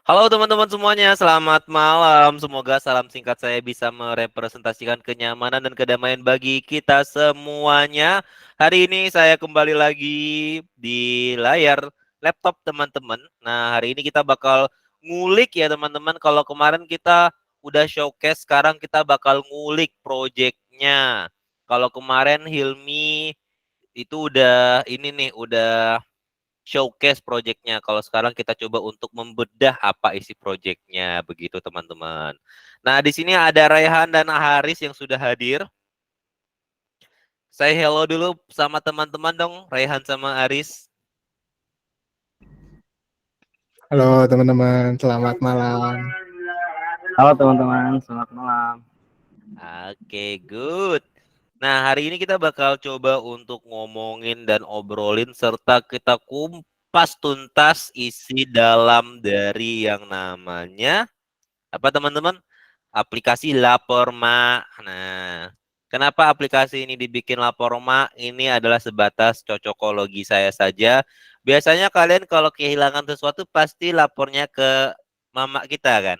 Halo teman-teman semuanya, selamat malam. Semoga salam singkat saya bisa merepresentasikan kenyamanan dan kedamaian bagi kita semuanya. Hari ini saya kembali lagi di layar laptop teman-teman. Nah, hari ini kita bakal ngulik ya teman-teman. Kalau kemarin kita udah showcase, sekarang kita bakal ngulik projectnya. Kalau kemarin Hilmi itu udah ini nih, udah showcase projectnya. Kalau sekarang kita coba untuk membedah apa isi projectnya, begitu teman-teman. Nah, di sini ada Raihan dan Haris yang sudah hadir. Saya hello dulu sama teman-teman dong, Raihan sama Haris. Halo teman-teman, selamat malam. Halo teman-teman, selamat malam. Oke, good. Nah, hari ini kita bakal coba untuk ngomongin dan obrolin serta kita kumpas tuntas isi dalam dari yang namanya apa teman-teman? Aplikasi Laporma. Nah, kenapa aplikasi ini dibikin Laporma? Ini adalah sebatas cocokologi saya saja. Biasanya kalian kalau kehilangan sesuatu pasti lapornya ke mama kita kan,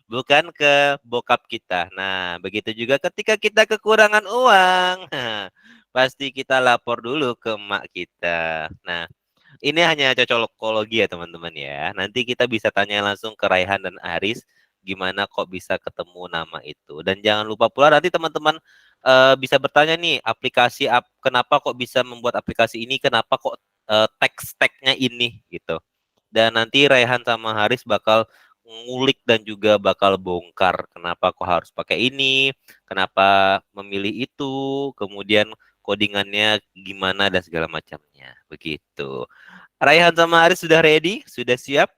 bukan ke bokap kita. Nah, begitu juga ketika kita kekurangan uang, pasti kita lapor dulu ke emak kita. Nah, ini hanya cocokologi ya teman-teman ya. Nanti kita bisa tanya langsung ke Raihan dan Aris gimana kok bisa ketemu nama itu. Dan jangan lupa pula nanti teman-teman bisa bertanya nih kenapa kok bisa membuat aplikasi ini, kenapa kok tag-tagnya ini gitu. Dan nanti Raihan sama Haris bakal ngulik dan juga bakal bongkar kenapa kok harus pakai ini, kenapa memilih itu, kemudian codingannya gimana dan segala macamnya. Begitu. Raihan sama Aris sudah ready? Sudah siap?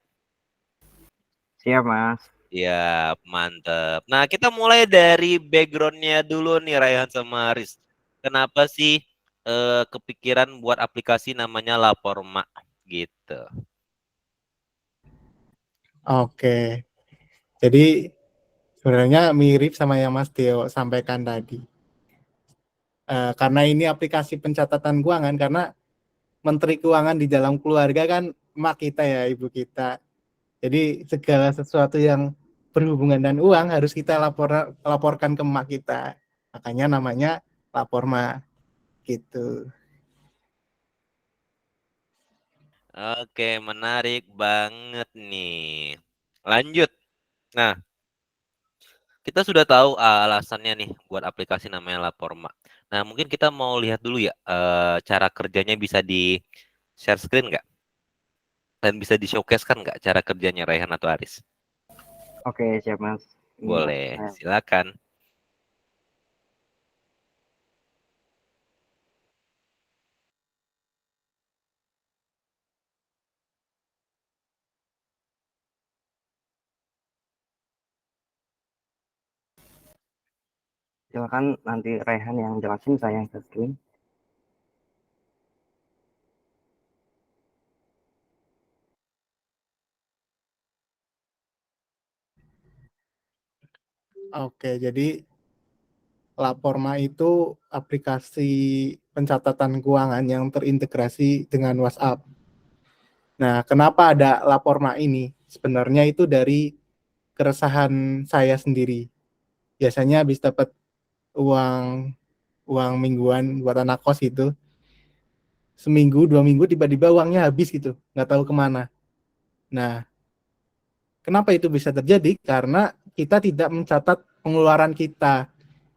Siap Mas. Ya, mantep. Nah, kita mulai dari backgroundnya dulu nih, Raihan sama Aris. Kenapa sih kepikiran buat aplikasi namanya Laporma gitu? Oke, jadi sebenarnya mirip sama yang Mas Tio sampaikan tadi. Karena ini aplikasi pencatatan keuangan, karena Menteri Keuangan di dalam keluarga kan emak kita ya, ibu kita. Jadi segala sesuatu yang berhubungan dengan uang harus kita laporkan ke emak kita. Makanya namanya Laporma gitu. Oke, menarik banget nih. Lanjut. Nah, kita sudah tahu alasannya nih buat aplikasi namanya Laporma. Nah, mungkin kita mau lihat dulu ya cara kerjanya bisa di share screen nggak? Dan bisa di showcase kan nggak cara kerjanya Raihan atau Aris? Oke, siap Mas. Ini Mas, Boleh, silakan. silakan nanti Rehan yang jelasin, saya yang screen. Oke, jadi Laporma itu aplikasi pencatatan keuangan yang terintegrasi dengan WhatsApp. Nah, kenapa ada Laporma ini? Sebenarnya itu dari keresahan saya sendiri. Biasanya habis dapat uang uang mingguan buat anak kos itu, seminggu, 2 minggu tiba-tiba uangnya habis gitu, nggak tahu kemana. Nah, kenapa itu bisa terjadi? Karena kita tidak mencatat pengeluaran kita.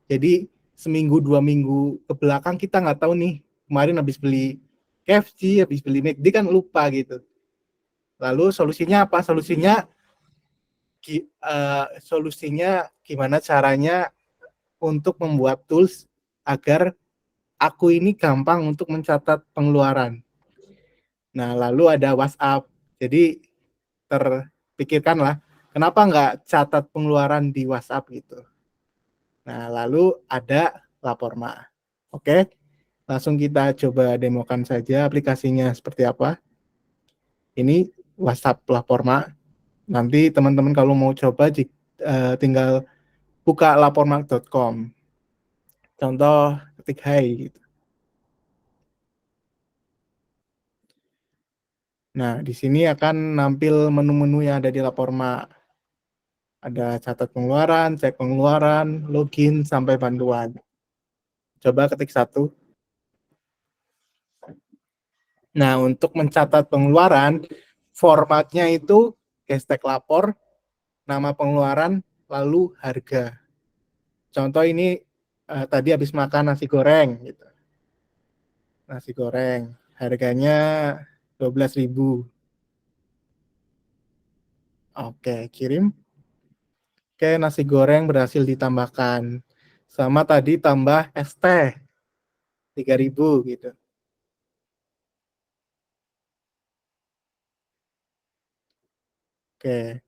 Jadi seminggu 2 minggu ke belakang kita nggak tahu nih kemarin habis beli KFC, habis beli McD kan lupa gitu. Lalu solusinya apa? Solusinya gimana caranya untuk membuat tools agar aku ini gampang untuk mencatat pengeluaran. Nah, lalu ada WhatsApp. Jadi terpikirkanlah kenapa nggak catat pengeluaran di WhatsApp gitu. Nah, lalu ada Laporma. Oke, langsung kita coba demokan saja aplikasinya seperti apa. Ini WhatsApp Laporma. Nanti teman-teman kalau mau coba tinggal buka laporma.com. Contoh ketik hai gitu. Nah, di sini akan nampil menu-menu yang ada di Laporma. Ada catat pengeluaran, cek pengeluaran, login, sampai bantuan. Coba ketik 1. Nah, untuk mencatat pengeluaran, formatnya itu hashtag lapor, nama pengeluaran, lalu harga. Contoh ini tadi habis makan nasi goreng. Gitu. Nasi goreng, harganya 12.000. Oke, kirim. Oke, nasi goreng berhasil ditambahkan. Sama tadi tambah es teh, 3.000 gitu. Oke.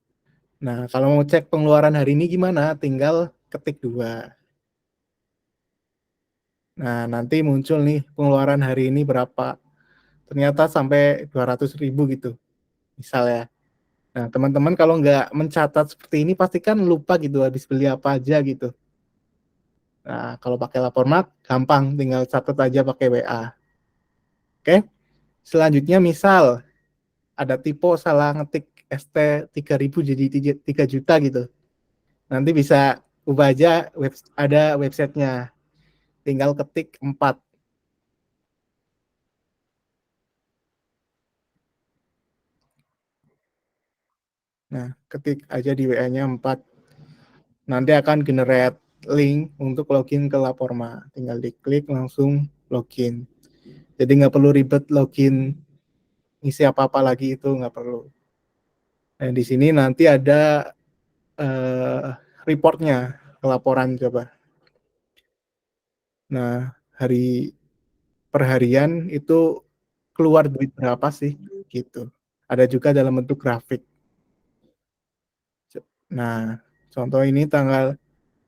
Nah, kalau mau cek pengeluaran hari ini gimana? Tinggal ketik 2. Nah, nanti muncul nih pengeluaran hari ini berapa. Ternyata sampai 200.000 gitu, misalnya. Nah, teman-teman kalau nggak mencatat seperti ini, pasti kan lupa gitu habis beli apa aja gitu. Nah, kalau pakai Lapormat, gampang, tinggal catat aja pakai WA. Oke, selanjutnya misal ada tipe salah ngetik ST 3.000 jadi 3 juta gitu. Nanti bisa ubah aja, ada websitenya. Tinggal ketik 4. Nah, ketik aja di WA-nya 4. Nanti akan generate link untuk login ke Laporma. Tinggal diklik langsung login. Jadi nggak perlu ribet login, ngisi apa-apa lagi, itu nggak perlu. Nah, di sini nanti ada reportnya, laporan coba. Nah, hari perharian itu keluar duit berapa sih gitu. Ada juga dalam bentuk grafik. Nah, contoh ini tanggal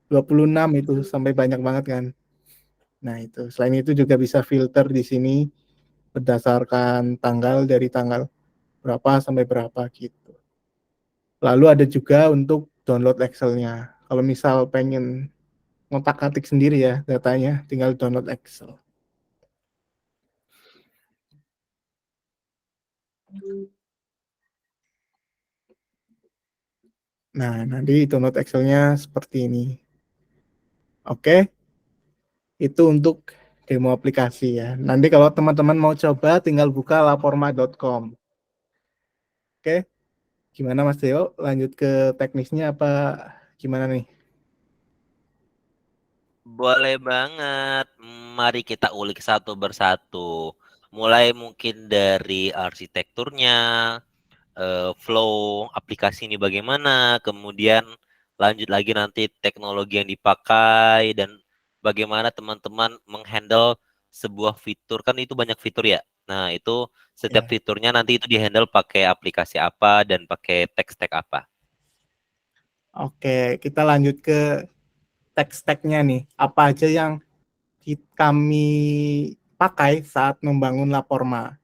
26 itu sampai banyak banget kan. Nah, itu. Selain itu juga bisa filter di sini berdasarkan tanggal, dari tanggal berapa sampai berapa gitu. Lalu ada juga untuk download Excel-nya. Kalau misal pengen ngotak-atik sendiri ya datanya, tinggal download Excel. Nah, nanti download Excel-nya seperti ini. Oke, itu untuk demo aplikasi ya. Nanti kalau teman-teman mau coba, tinggal buka laporma.com. Oke, gimana Mas Theo? Lanjut ke teknisnya apa gimana nih? Boleh banget. Mari kita ulik satu persatu. Mulai mungkin dari arsitekturnya, flow aplikasi ini bagaimana, kemudian lanjut lagi nanti teknologi yang dipakai dan bagaimana teman-teman menghandle sebuah fitur, kan itu banyak fitur ya. Nah, itu setiap Ya. fiturnya nanti itu dihandle pakai aplikasi apa dan pakai tech stack apa. Oke, kita lanjut ke tech stack-nya nih. Apa aja yang kami pakai saat membangun Laporma.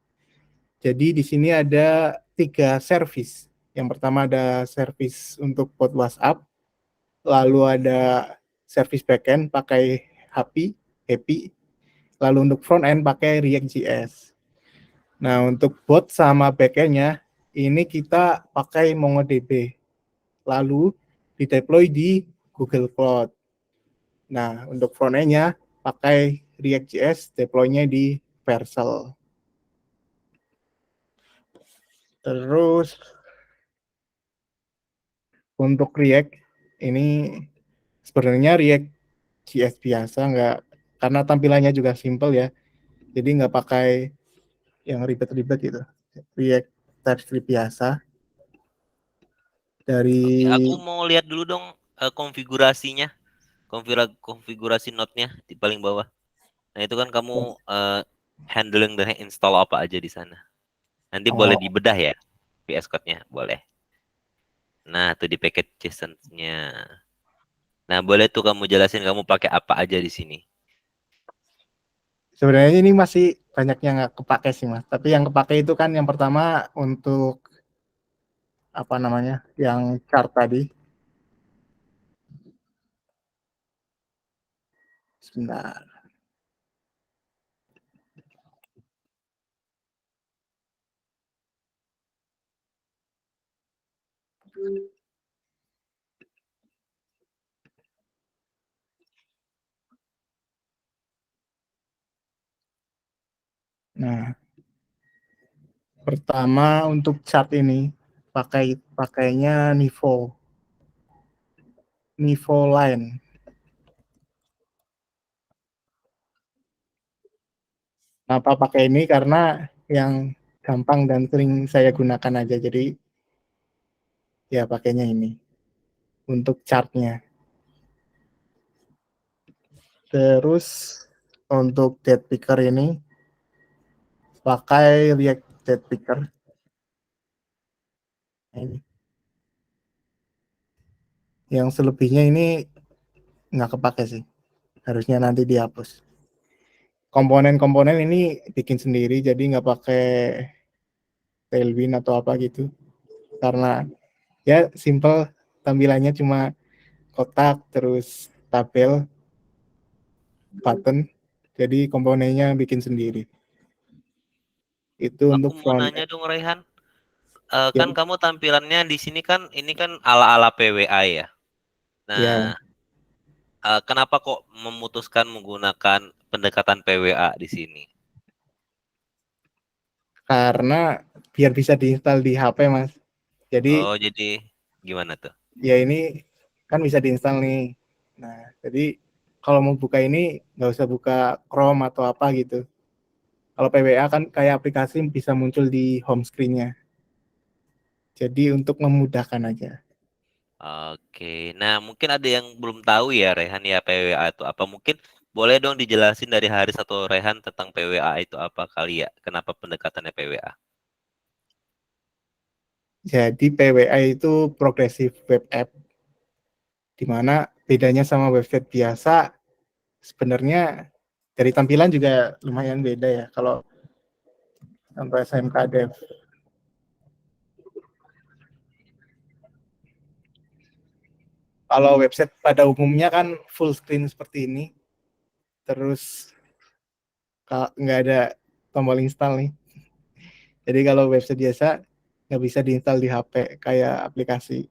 Jadi di sini ada 3 service. Yang pertama ada service untuk bot WhatsApp, lalu ada service backend pakai Happy, lalu untuk front end pakai React.js. Nah, untuk bot sama backend-nya ini kita pakai MongoDB, lalu dideploy di Google Cloud. Nah, untuk front end-nya pakai React.js, deploy-nya di Vercel. Terus untuk React ini sebenarnya React JS biasa, nggak, karena tampilannya juga simple ya, jadi nggak pakai yang ribet-ribet gitu. React TypeScript biasa Oke, dari aku mau lihat dulu dong konfigurasinya, konfigurasi node-nya di paling bawah. Nah, itu kan kamu handling dan install apa aja di sana. Nanti boleh oh, dibedah ya VS Code-nya, boleh. Nah, tuh di package JSON-nya. Nah, boleh tuh kamu jelasin kamu pakai apa aja di sini. sebenarnya ini masih banyak yang nggak kepake sih Mas, tapi yang kepake itu kan yang pertama untuk apa namanya, yang chart tadi. Sebentar. Nah, pertama untuk chart ini pakainya Nivo Line. Kenapa pakai ini? Karena yang gampang dan sering saya gunakan aja. Jadi ya pakainya ini untuk chartnya. Terus untuk date picker ini pakai React date picker. Ini. Yang selebihnya ini nggak kepake sih. Harusnya nanti dihapus. Komponen-komponen ini bikin sendiri, jadi nggak pakai Tailwind atau apa gitu. Karena ya simple, tampilannya cuma kotak, terus tabel, button, jadi komponennya bikin sendiri. Itu Aku untuk mau front nanya end. dong Rehan, Ya, kan kamu tampilannya di sini kan ini kan ala-ala PWA ya. ya, Nah, kenapa kok memutuskan menggunakan pendekatan PWA di sini? karena biar bisa diinstal di HP, Mas. Jadi Oh, jadi gimana tuh? ya ini kan bisa diinstal nih. Nah, jadi kalau mau buka ini nggak usah buka Chrome atau apa gitu. Kalau PWA kan kayak aplikasi bisa muncul di home screen-nya. Jadi untuk memudahkan aja. Oke, nah mungkin ada yang belum tahu ya Rehan ya PWA itu apa. Mungkin boleh dong dijelasin dari Haris atau Rehan tentang PWA itu apa kali ya? Kenapa pendekatannya PWA? Jadi PWA itu progressive web app, di mana bedanya sama website biasa sebenarnya dari tampilan juga lumayan beda ya. Kalau contoh SMK Dev, kalau website pada umumnya kan full screen seperti ini, terus nggak ada tombol install nih. Jadi kalau website biasa nggak bisa diinstal di HP kayak aplikasi.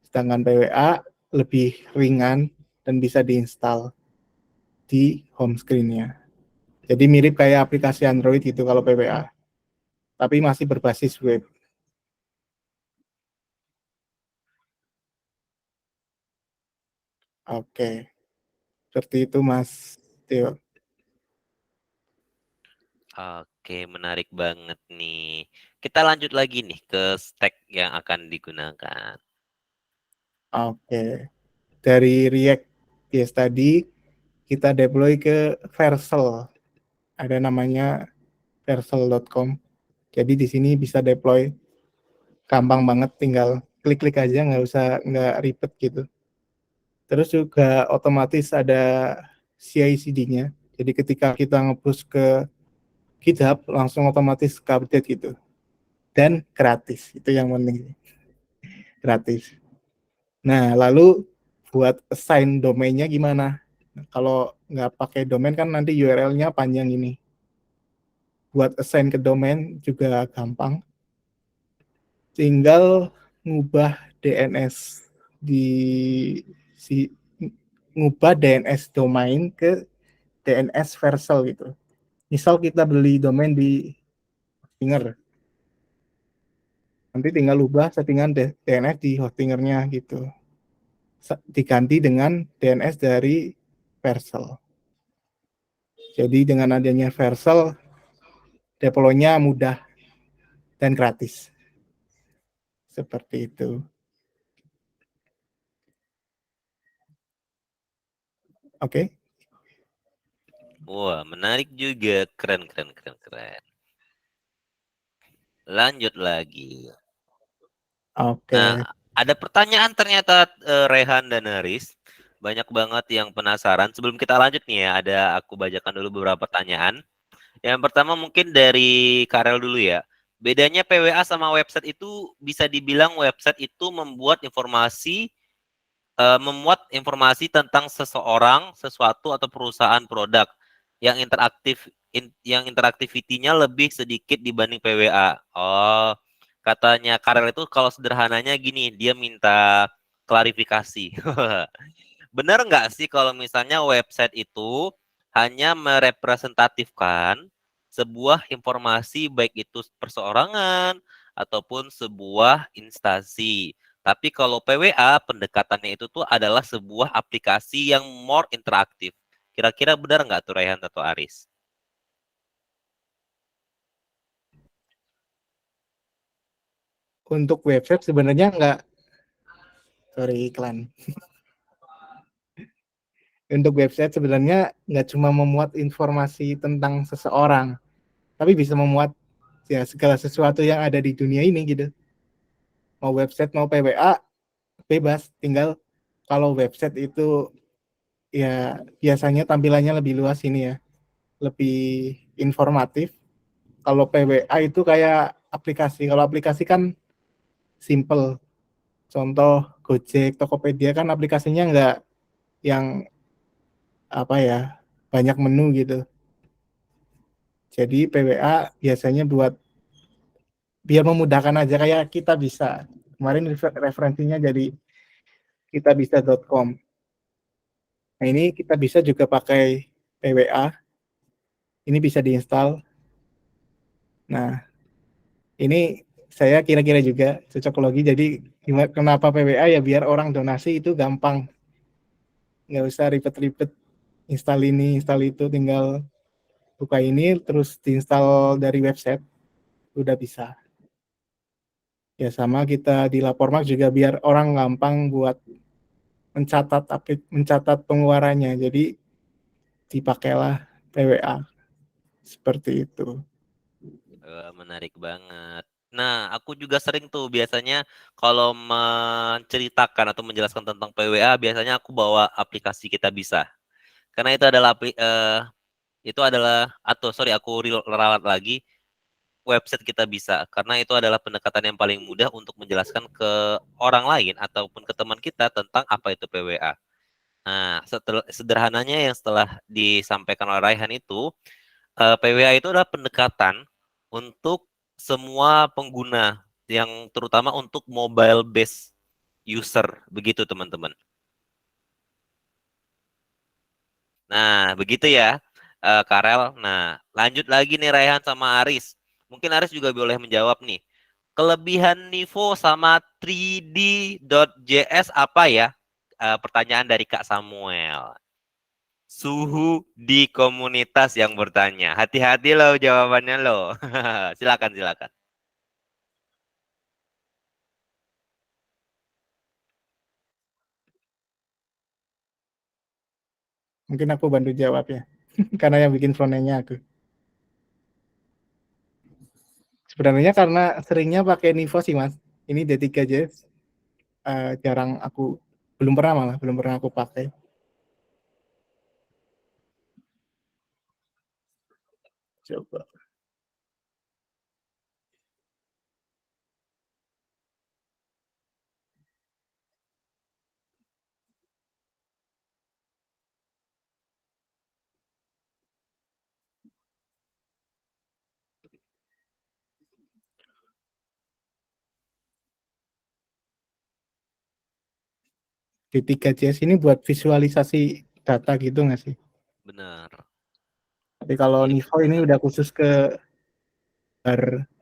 Sedangkan PWA lebih ringan dan bisa diinstal di home screen-nya. Jadi mirip kayak aplikasi Android gitu kalau PWA, tapi masih berbasis web. Oke, seperti itu Mas Tio. Oke, menarik banget nih. Kita lanjut lagi nih ke stack yang akan digunakan. Oke, dari React JS tadi kita deploy ke Vercel. Ada namanya vercel.com. Jadi di sini bisa deploy gampang banget, tinggal klik-klik aja, nggak ribet gitu. Terus juga otomatis ada CI/CD-nya. Jadi ketika kita nge-push ke GitHub langsung otomatis ke update gitu. Dan gratis, itu yang penting, gratis. Nah, lalu buat assign domainnya gimana? Nah, kalau nggak pakai domain kan nanti URL-nya panjang ini. Buat assign ke domain juga gampang. Tinggal ngubah DNS di si ngubah DNS domain ke DNS Vercel gitu. Misal kita beli domain di Hostinger, nanti tinggal ubah settingan DNS di Hostingernya gitu. Diganti dengan DNS dari Vercel. Jadi dengan adanya Vercel, deploy-nya mudah dan gratis. Seperti itu. Oke. Wah, menarik juga. Keren, keren, keren, keren. Lanjut lagi. Nah, Oke. ada pertanyaan ternyata Rehan dan Haris. Banyak banget yang penasaran. Sebelum kita lanjut nih ya, aku bacakan dulu beberapa pertanyaan. Yang pertama mungkin dari Karel dulu ya. Bedanya PWA sama website itu bisa dibilang website itu memuat informasi tentang seseorang, sesuatu atau perusahaan produk yang interaktif yang interaktivitinya lebih sedikit dibanding PWA. Oh, Katanya Karel itu kalau sederhananya gini, dia minta klarifikasi. Benar nggak sih kalau misalnya website itu hanya merepresentatifkan sebuah informasi baik itu perseorangan ataupun sebuah instansi. Tapi kalau PWA pendekatannya itu tuh adalah sebuah aplikasi yang more interaktif. Kira-kira benar nggak tuh Raihan atau Aris? Untuk website sebenarnya nggak, sorry iklan. Untuk website sebenarnya nggak cuma memuat informasi tentang seseorang, tapi bisa memuat ya segala sesuatu yang ada di dunia ini gitu. Mau website mau PWA bebas, tinggal kalau website itu ya biasanya tampilannya lebih luas ini ya, lebih informatif. Kalau PWA itu kayak aplikasi. Kalau aplikasi kan simple. Contoh Gojek, Tokopedia kan aplikasinya nggak yang apa ya, banyak menu gitu. Jadi PWA biasanya buat biar memudahkan aja, kayak kita bisa. Kemarin referensinya jadi kitabisa.com. Nah, ini kita bisa juga pakai PWA. Ini bisa diinstal. Nah, ini saya kira-kira juga cocokologi. Jadi kenapa PWA ya, biar orang donasi itu gampang. Nggak usah ribet-ribet install ini, install itu, tinggal buka ini terus diinstal dari website, udah bisa. Ya sama kita di Lapormark juga biar orang gampang buat mencatat pengeluarannya. Jadi dipakailah PWA seperti itu. Menarik banget. Nah, aku juga sering tuh biasanya kalau menceritakan atau menjelaskan tentang PWA, biasanya aku bawa aplikasi Kitabisa. Karena itu adalah atau sorry aku ralat lagi website Kitabisa karena itu adalah pendekatan yang paling mudah untuk menjelaskan ke orang lain ataupun ke teman kita tentang apa itu PWA. Nah, sederhananya yang setelah disampaikan oleh Raihan itu, PWA itu adalah pendekatan untuk semua pengguna yang terutama untuk mobile based user, begitu teman-teman. Nah, begitu ya, Karel. Nah, lanjut lagi nih Raihan sama Aris. Mungkin Aris juga boleh menjawab nih. Kelebihan Nivo sama 3D.js apa ya? Pertanyaan dari Kak Samuel. Suhu di komunitas yang bertanya. Hati-hati loh jawabannya loh. Silakan, silakan. Mungkin aku bantu jawab ya, karena yang bikin front-end-nya aku. Sebenarnya karena seringnya pakai Nivo sih mas. Ini D3JS jarang aku, belum pernah aku pakai. Coba. D3JS ini buat visualisasi data gitu nggak sih? Benar. Tapi kalau Mirip Nivo ini udah khusus ke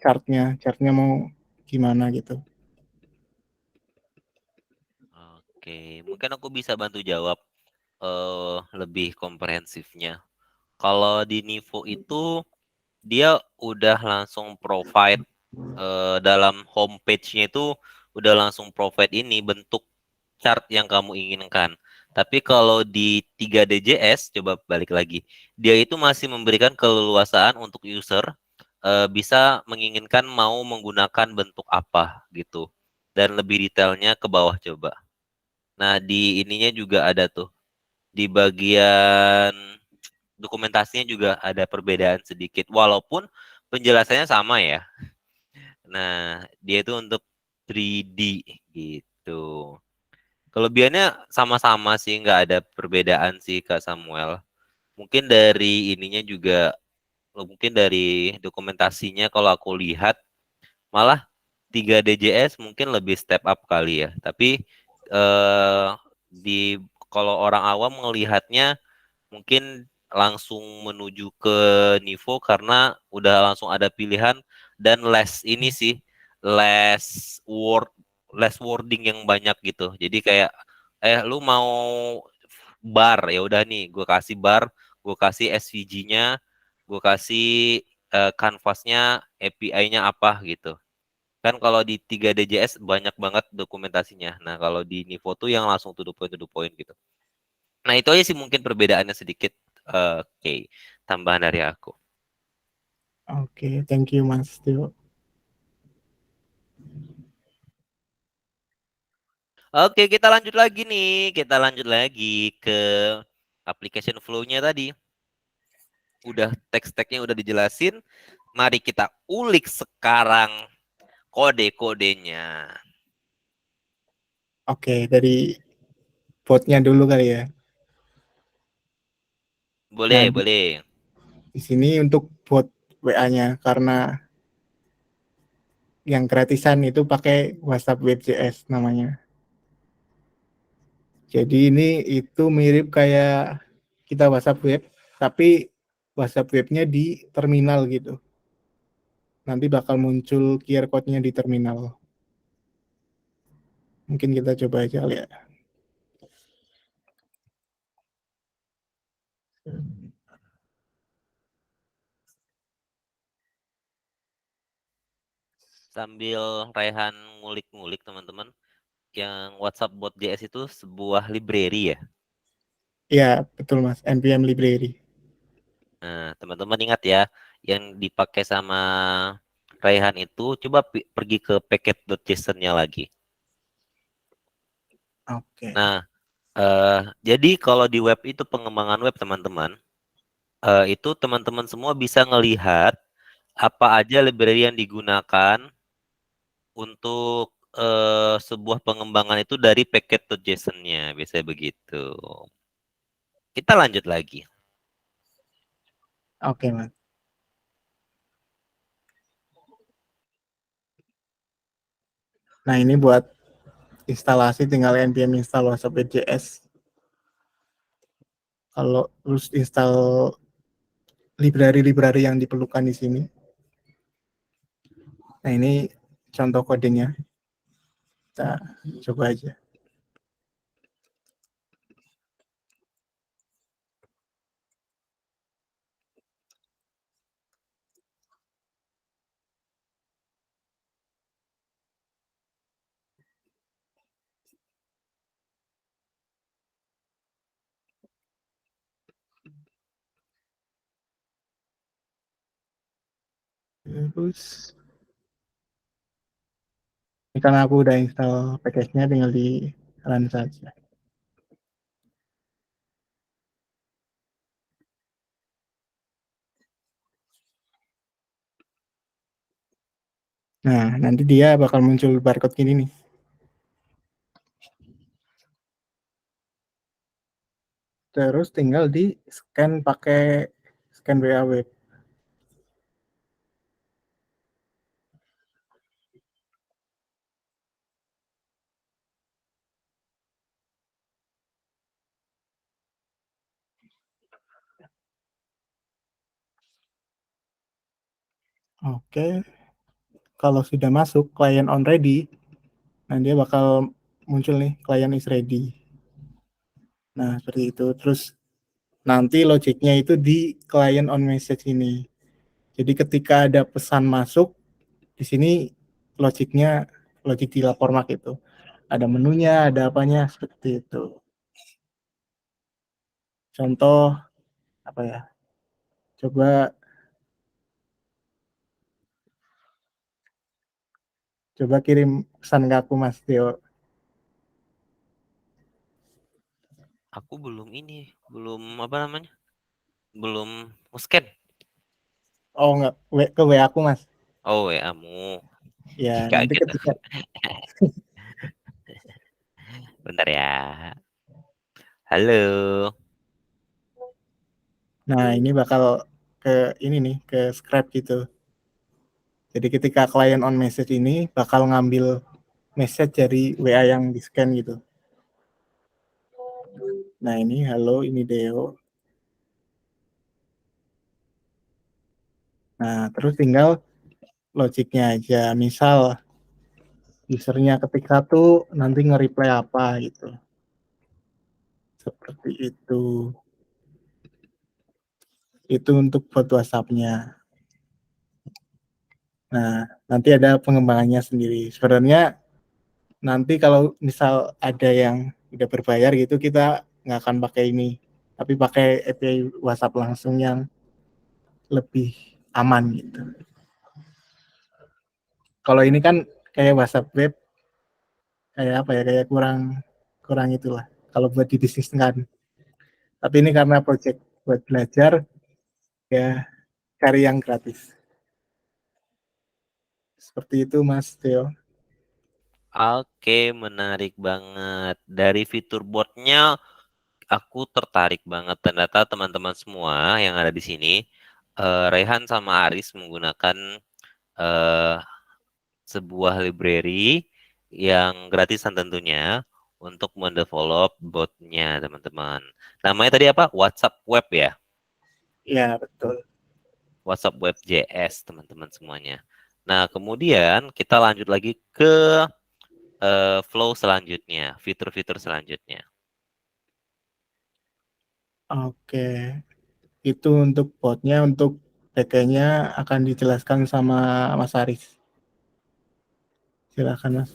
chartnya mau gimana gitu. Oke, mungkin aku bisa bantu jawab lebih komprehensifnya. Kalau di Nivo itu dia udah langsung provide dalam homepage-nya itu udah langsung provide ini bentuk chart yang kamu inginkan. Tapi kalau di 3DJS coba balik lagi, dia itu masih memberikan keleluasaan untuk user bisa menginginkan mau menggunakan bentuk apa gitu. Dan lebih detailnya ke bawah coba. Nah, di ininya juga ada tuh. Di bagian dokumentasinya juga ada perbedaan sedikit walaupun penjelasannya sama ya. Nah, dia itu untuk 3D gitu. Kelebihannya sama-sama sih, nggak ada perbedaan sih Kak Samuel. Mungkin dari ininya juga, mungkin dari dokumentasinya kalau aku lihat, malah 3DJS mungkin lebih step up kali ya. Tapi di kalau orang awam melihatnya mungkin langsung menuju ke Nivo karena udah langsung ada pilihan dan ini sih less wording yang banyak gitu. Jadi kayak lu mau bar ya udah nih gue kasih bar, gue kasih SVG-nya, gue kasih canvas-nya, API-nya apa gitu. Kan kalau di 3DJS banyak banget dokumentasinya. Nah, kalau di Nivo tuh yang langsung to the point gitu. Nah, itu aja sih mungkin perbedaannya sedikit. Oke, tambahan dari aku. Oke, thank you Mas Tio. Oke, kita lanjut lagi nih. Kita lanjut lagi ke application flow-nya tadi. Udah teks-teksnya udah dijelasin. Mari kita ulik sekarang kode-kodenya. Oke, dari botnya dulu kali ya. Boleh, Nah, boleh. di sini untuk bot WA-nya karena yang gratisan itu pakai WhatsApp Web.js namanya. Jadi ini itu mirip kayak kita WhatsApp web, tapi WhatsApp webnya di terminal gitu. Nanti bakal muncul QR code-nya di terminal. Mungkin kita coba aja lihat. Sambil Raihan ngulik-ngulik teman-teman, yang WhatsApp bot JS itu sebuah library ya. Ya, betul Mas, npm library. Nah, teman-teman ingat ya, yang dipakai sama Raihan itu coba pergi ke packet.json-nya lagi. Oke. Nah, jadi kalau di web itu pengembangan web teman-teman, itu teman-teman semua bisa ngelihat apa aja library yang digunakan untuk sebuah pengembangan itu dari packet.json-nya, biasanya begitu. Kita lanjut lagi. Oke, Mas. Nah, ini buat instalasi tinggal npm install WhatsApp.js. Kalau terus install library-library yang diperlukan di sini. Nah, ini contoh kodenya. Kita coba aja. Terus ini kan aku udah install package-nya, tinggal di run saja. Nah, nanti dia bakal muncul barcode gini nih. Terus tinggal di scan pakai scan WA Web. Oke, kalau sudah masuk client on ready, nah dia bakal muncul nih client is ready. Nah, seperti itu. Terus nanti logiknya itu di client on message ini. Jadi ketika ada pesan masuk, di sini logiknya logik di lapor mark itu. Ada menunya, ada apanya, seperti itu. Contoh apa ya? Coba kirim pesan ke aku Mas Tio. Aku belum apa namanya? Belum scan. Oh enggak, ke WA aku Mas. Oh, WA-mu. Ya, nanti Kaget. ketika Bentar ya. Halo. nah ini bakal ke ini nih, ke scrap gitu. Jadi ketika client on message ini bakal ngambil message dari WA yang di scan gitu. Nah ini halo, ini Deo. Nah terus tinggal logiknya aja. Misal usernya ketika tuh nanti nge-reply apa gitu. Seperti itu. Itu untuk bot WhatsApp-nya. Nah, nanti ada pengembangannya sendiri. Sebenarnya nanti kalau misal ada yang udah berbayar gitu, kita nggak akan pakai ini. Tapi pakai API WhatsApp langsung yang lebih aman gitu. Kalau ini kan kayak WhatsApp web, kayak apa ya, kayak kurang itulah. Kalau buat dibisniskan. Tapi ini karena project buat belajar, ya cari yang gratis. Seperti itu Mas Theo. Oke, menarik banget. Dari fitur botnya, aku tertarik banget. Ternyata teman-teman semua yang ada di sini, Rehan sama Aris menggunakan eh, sebuah library yang gratisan tentunya untuk mendevelop botnya, teman-teman. Namanya tadi apa? WhatsApp Web ya? Ya, betul. WhatsApp Web JS, teman-teman semuanya. Nah, kemudian kita lanjut lagi ke flow selanjutnya, fitur-fitur selanjutnya. Oke. Itu untuk botnya, untuk backend-nya akan dijelaskan sama Mas Aris. Silakan Mas.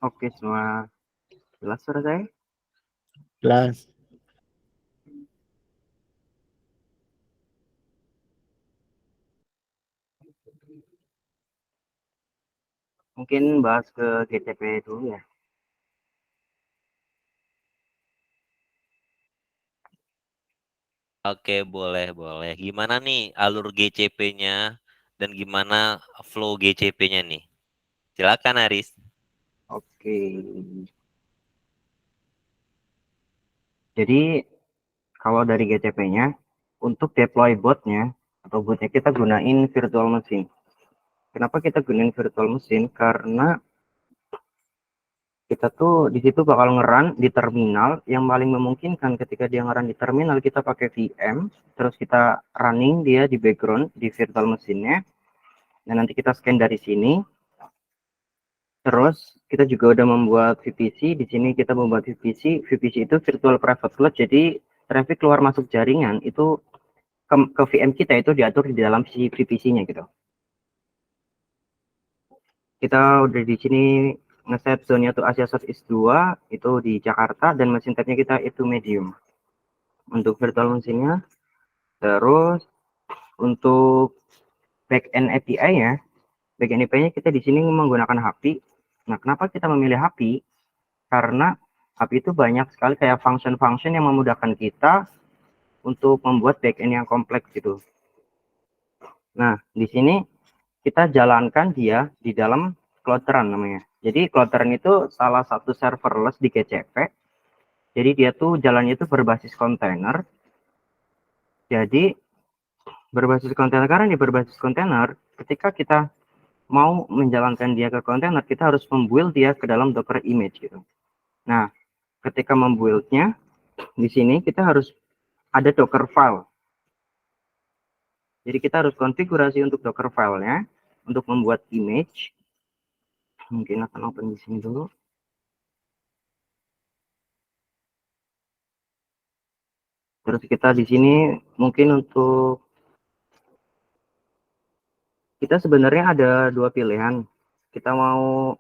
Oke, semua jelas suara saya? Jelas. Mungkin bahas ke GCP dulu ya. Oke, boleh, boleh. Gimana nih alur GCP-nya dan gimana flow GCP-nya nih? Silakan, Aris. Oke. Jadi kalau dari GCP-nya, untuk deploy botnya atau botnya kita gunain virtual machine. Kenapa kita gunain virtual machine? Karena kita tuh di situ bakal ngeran di terminal yang paling memungkinkan. Ketika dia ngeran di terminal, kita pakai VM, terus kita running dia di background di virtual machine-nya. Dan nanti kita scan dari sini. Terus kita juga udah membuat VPC. Di sini kita membuat VPC. VPC itu virtual private cloud. Jadi traffic keluar masuk jaringan itu ke VM kita itu diatur di dalam si VPC-nya gitu. Kita udah di sini ngeset zone-nya tuh Asia Southeast 2 itu di Jakarta, dan mesin type-nya kita itu medium untuk virtual machine-nya. Terus untuk backend API-nya, kita di sini menggunakan HAPI. Nah, kenapa kita memilih HAPI? Karena HAPI itu banyak sekali kayak function-function yang memudahkan kita untuk membuat backend yang kompleks gitu. Nah, di sini kita jalankan dia di dalam Cloudrun namanya. Jadi Cloudrun itu salah satu serverless di GCP. Jadi dia tuh jalannya itu berbasis kontainer. Jadi berbasis kontainer, karena dia berbasis kontainer, ketika kita mau menjalankan dia ke kontainer, kita harus membuild dia ke dalam Docker image gitu. Nah, ketika membuildnya, di sini kita harus ada Docker file. Jadi kita harus konfigurasi untuk Docker filenya untuk membuat image. Mungkin akan open di sini dulu. Terus kita di sini mungkin untuk kita sebenarnya ada dua pilihan. Kita mau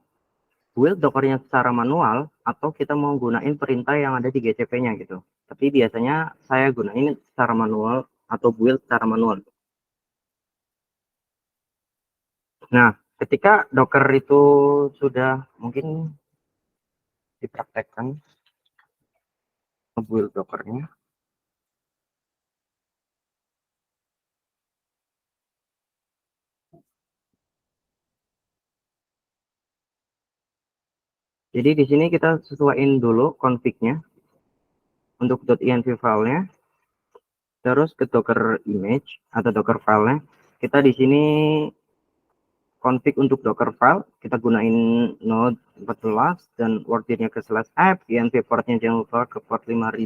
build Dockernya secara manual atau kita mau gunain perintah yang ada di GCP-nya gitu. Tapi biasanya saya gunain secara manual atau build secara manual. Nah, ketika Docker itu sudah mungkin dipraktekkan build Dockernya. Jadi di sini kita sesuaiin dulu config-nya untuk .env file-nya, terus ke Docker image atau Docker file-nya. Kita di sini config untuk Docker file, kita gunain Node 14 dan wordnya ke /app, env portnya jangan lupa ke port 5000,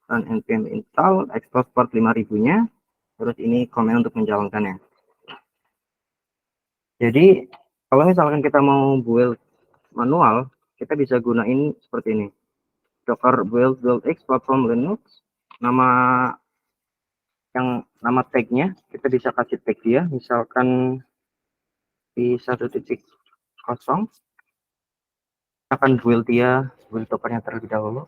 dan npm install, export port 5000-nya, terus ini command untuk menjalankannya. Jadi kalau misalkan kita mau build manual, kita bisa gunain seperti ini. Docker build x platform Linux, nama tagnya kita bisa kasih tag dia, misalkan di 1.0 akan build Dockernya terlebih dahulu.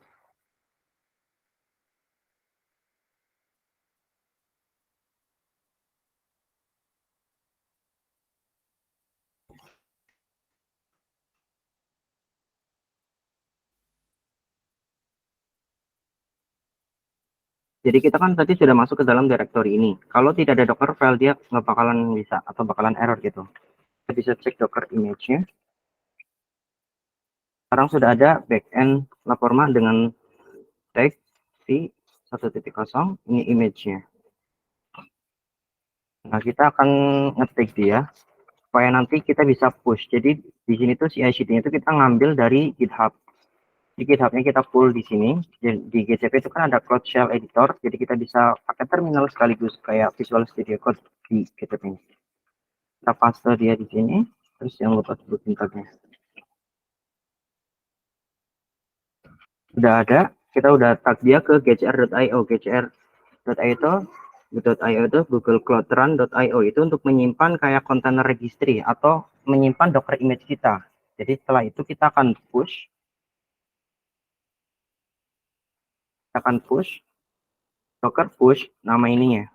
Jadi kita kan tadi sudah masuk ke dalam directory ini. Kalau tidak ada Docker file, dia nggak bakalan bisa atau bakalan error gitu. Kita bisa cek Docker image-nya. Sekarang sudah ada backend Laporma dengan tag v1.0, ini image-nya. Nah, kita akan ngetik dia supaya nanti kita bisa push. Jadi di sini tuh CI/CD-nya itu kita ngambil dari GitHub. Di GitHub-nya kita pull di sini. Di GCP itu kan ada Cloud Shell Editor, jadi kita bisa pakai terminal sekaligus kayak Visual Studio Code di GCP. Kita paste dia di sini, terus jangan lupa sebutin tagnya. Udah ada, kita udah tag dia ke gcr.io. gcr.io itu Google Cloud Run.io, itu untuk menyimpan kayak kontainer registry atau menyimpan Docker image kita. Jadi setelah itu kita akan push Docker push nama ininya,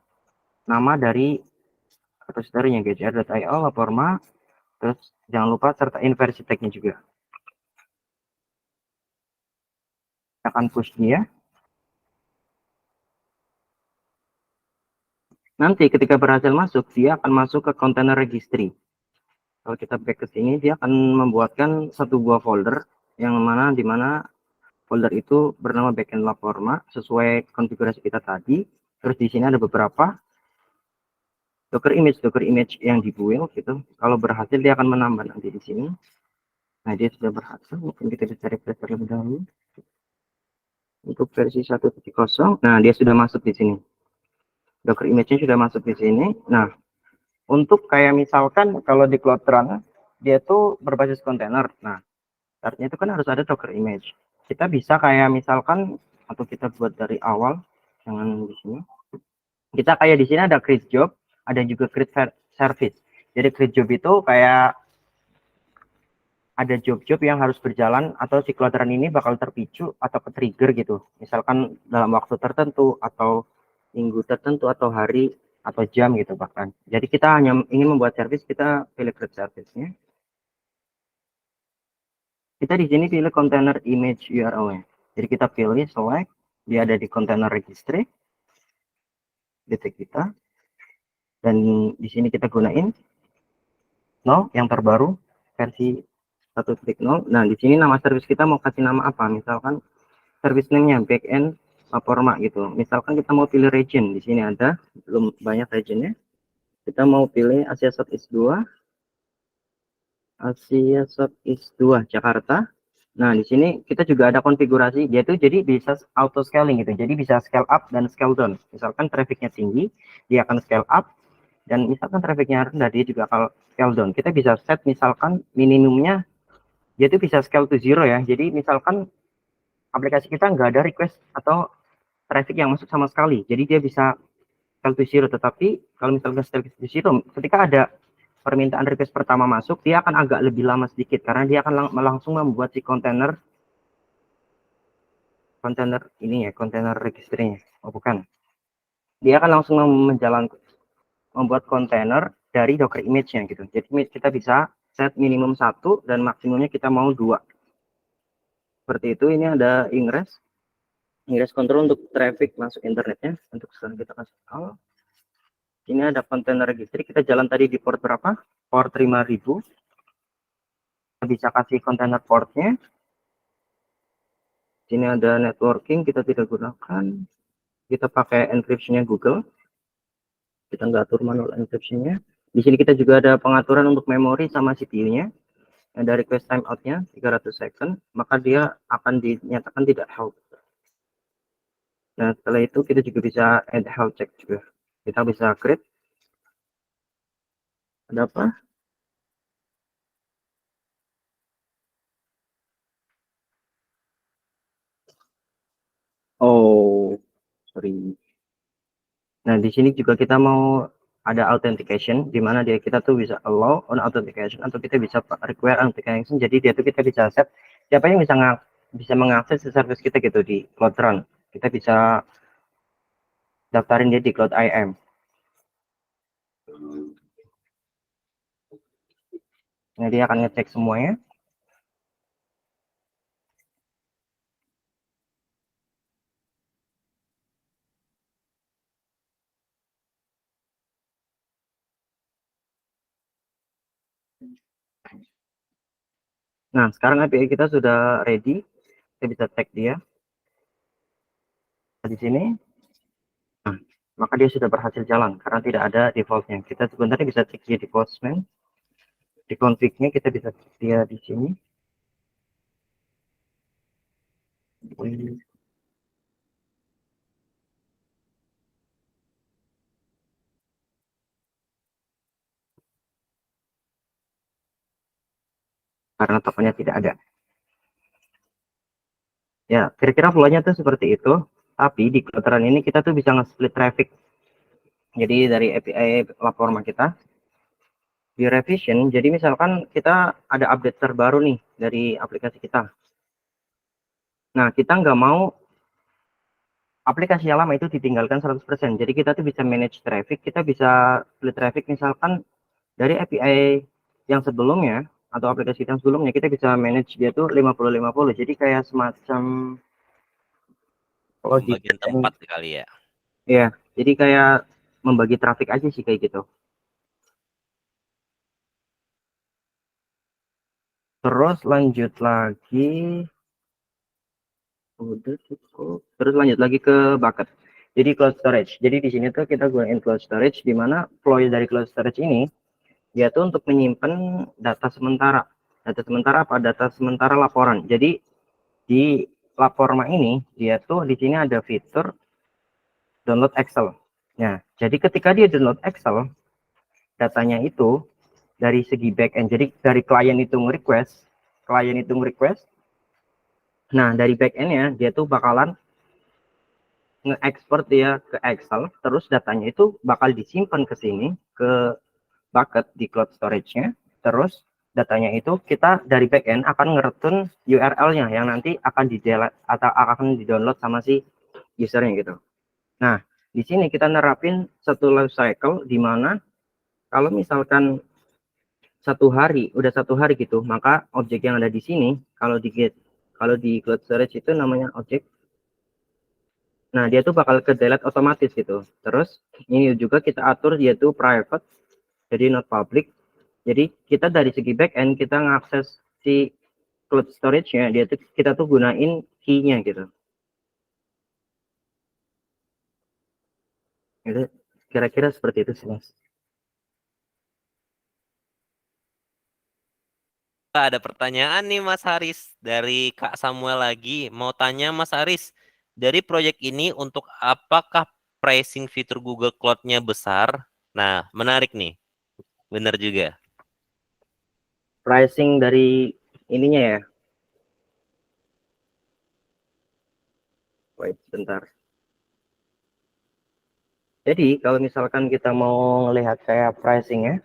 nama dari repository-nya gcr.io Laporma, terus jangan lupa sertain versi tag-nya juga. Kita akan push dia. Nanti ketika berhasil masuk, dia akan masuk ke kontainer registry. Kalau kita back ke sini, dia akan membuatkan satu buah folder yang di mana folder itu bernama backend Laporma sesuai konfigurasi kita tadi. Terus di sini ada beberapa Docker image yang dibuild gitu. Kalau berhasil dia akan menambah nanti di sini. Nah, dia sudah berhasil. Mungkin kita bisa refresh terlebih dahulu. Untuk versi 1.0, nah dia sudah masuk di sini. Docker image-nya sudah masuk di sini. Nah, untuk kayak misalkan kalau di Cloud Run, dia tuh berbasis kontainer. Nah, artinya itu kan harus ada Docker image. Kita bisa kayak misalkan, atau kita buat dari awal, jangan di sini. Kita kayak di sini ada create job, ada juga create service. Jadi create job itu kayak ada job-job yang harus berjalan atau si Cloud Run ini bakal terpicu atau ke trigger gitu. Misalkan dalam waktu tertentu atau minggu tertentu atau hari atau jam gitu bahkan. Jadi kita hanya ingin membuat service, kita pilih create service-nya. Kita di sini pilih container image URL-nya. Jadi kita pilih select, dia ada di container registry, detek kita. Dan di sini kita gunain yang terbaru versi 1.0. Nah, di sini nama service kita mau kasih nama apa? Misalkan service name-nya backend Laporma gitu. Misalkan kita mau pilih region, di sini ada belum banyak regionnya. Kita mau pilih Asia Southeast 2, Jakarta. Nah, di sini kita juga ada konfigurasi, dia tuh jadi bisa auto scaling gitu. Jadi bisa scale up dan scale down. Misalkan trafficnya tinggi, dia akan scale up, dan misalkan trafficnya rendah, dia juga akan scale down. Kita bisa set misalkan minimumnya, dia tuh bisa scale to zero ya. Jadi misalkan aplikasi kita nggak ada request atau traffic yang masuk sama sekali. Jadi dia bisa scale to zero. Tetapi kalau misalkan scale to zero, ketika ada permintaan request pertama masuk, dia akan agak lebih lama sedikit karena dia akan langsung membuat si kontainer ini ya, kontainer registernya. Oh bukan, dia akan langsung membuat kontainer dari Docker image-nya gitu. Jadi kita bisa set minimum 1 dan maksimumnya kita mau 2. Seperti itu. Ini ada ingress control untuk traffic masuk internetnya. Untuk sekarang kita kasih all. Ini ada kontainer registry, kita jalan tadi di port berapa? Port 5000. Kita bisa kasih kontainer portnya. Sini ada networking, kita tidak gunakan. Kita pakai encryption-nya Google. Kita nggak atur manual encryption-nya. Di sini kita juga ada pengaturan untuk memori sama CPU-nya. Ada request timeout-nya 300 second, maka dia akan dinyatakan tidak health. Nah, setelah itu kita juga bisa add health check juga. Kita bisa create. Ada apa? Oh, sorry. Nah, di sini juga kita mau ada authentication, di mana kita tuh bisa allow on authentication, atau kita bisa require authentication. Jadi dia tuh kita bisa set siapa yang bisa mengakses service kita gitu di Cloud Run. Kita bisa daftarin dia di Cloud IAM. Nah, dia akan ngecek semuanya. Nah, sekarang API kita sudah ready. Kita bisa tag dia di sini. Nah, maka dia sudah berhasil jalan karena tidak ada defaultnya. Kita sebenarnya bisa cek dia di Postman. Di config-nya kita bisa cek dia di sini. Karena tokennya tidak ada. Ya, kira-kira flow-nya tuh seperti itu. Tapi di Cloud Run ini kita tuh bisa nge-split traffic. Jadi dari API platform kita di revision. Jadi misalkan kita ada update terbaru nih dari aplikasi kita. Nah, kita nggak mau aplikasi yang lama itu ditinggalkan 100%. Jadi kita tuh bisa manage traffic, kita bisa split traffic misalkan dari API yang sebelumnya atau aplikasi yang sebelumnya kita bisa manage dia tuh 50-50. Jadi kayak semacam kalau di Bagian tempat kali ya. ya, jadi kayak membagi traffic aja sih kayak gitu. Terus lanjut lagi, udah cukup. Terus lanjut lagi ke bucket. Jadi cloud storage. Jadi di sini tuh kita gunain cloud storage, di mana flow dari cloud storage ini dia tuh untuk menyimpan data sementara. Data sementara apa? Data sementara laporan. Jadi di Laporma ini dia tuh di sini ada fitur download Excel. Nah, jadi ketika dia download Excel, datanya itu dari segi backend. Jadi dari klien itu nge-request. Nah, dari backendnya dia tuh bakalan nge-export dia ke Excel, terus datanya itu bakal disimpan ke sini ke bucket di cloud storage-nya. Terus datanya itu kita dari backend akan ngereturn URL-nya yang nanti akan di-delete atau akan di-download sama si usernya gitu. Nah, di sini kita nerapin satu life cycle di mana kalau misalkan udah satu hari gitu, maka objek yang ada di sini kalau di cloud storage itu namanya objek. Nah, dia tuh bakal ke delete otomatis gitu. Terus ini juga kita atur dia tuh private, jadi not public. Jadi kita dari segi backend kita ngakses si cloud storage-nya, dia tuh kita tuh gunain key-nya gitu. Itu kira-kira seperti itu sih, Mas. Ada pertanyaan nih Mas Haris dari Kak Samuel lagi. Mau tanya Mas Haris, dari proyek ini untuk apakah pricing fitur Google Cloud-nya besar? Nah, menarik nih. Benar juga. Pricing dari ininya ya. Wait, bentar. Jadi kalau misalkan kita mau lihat kayak pricingnya,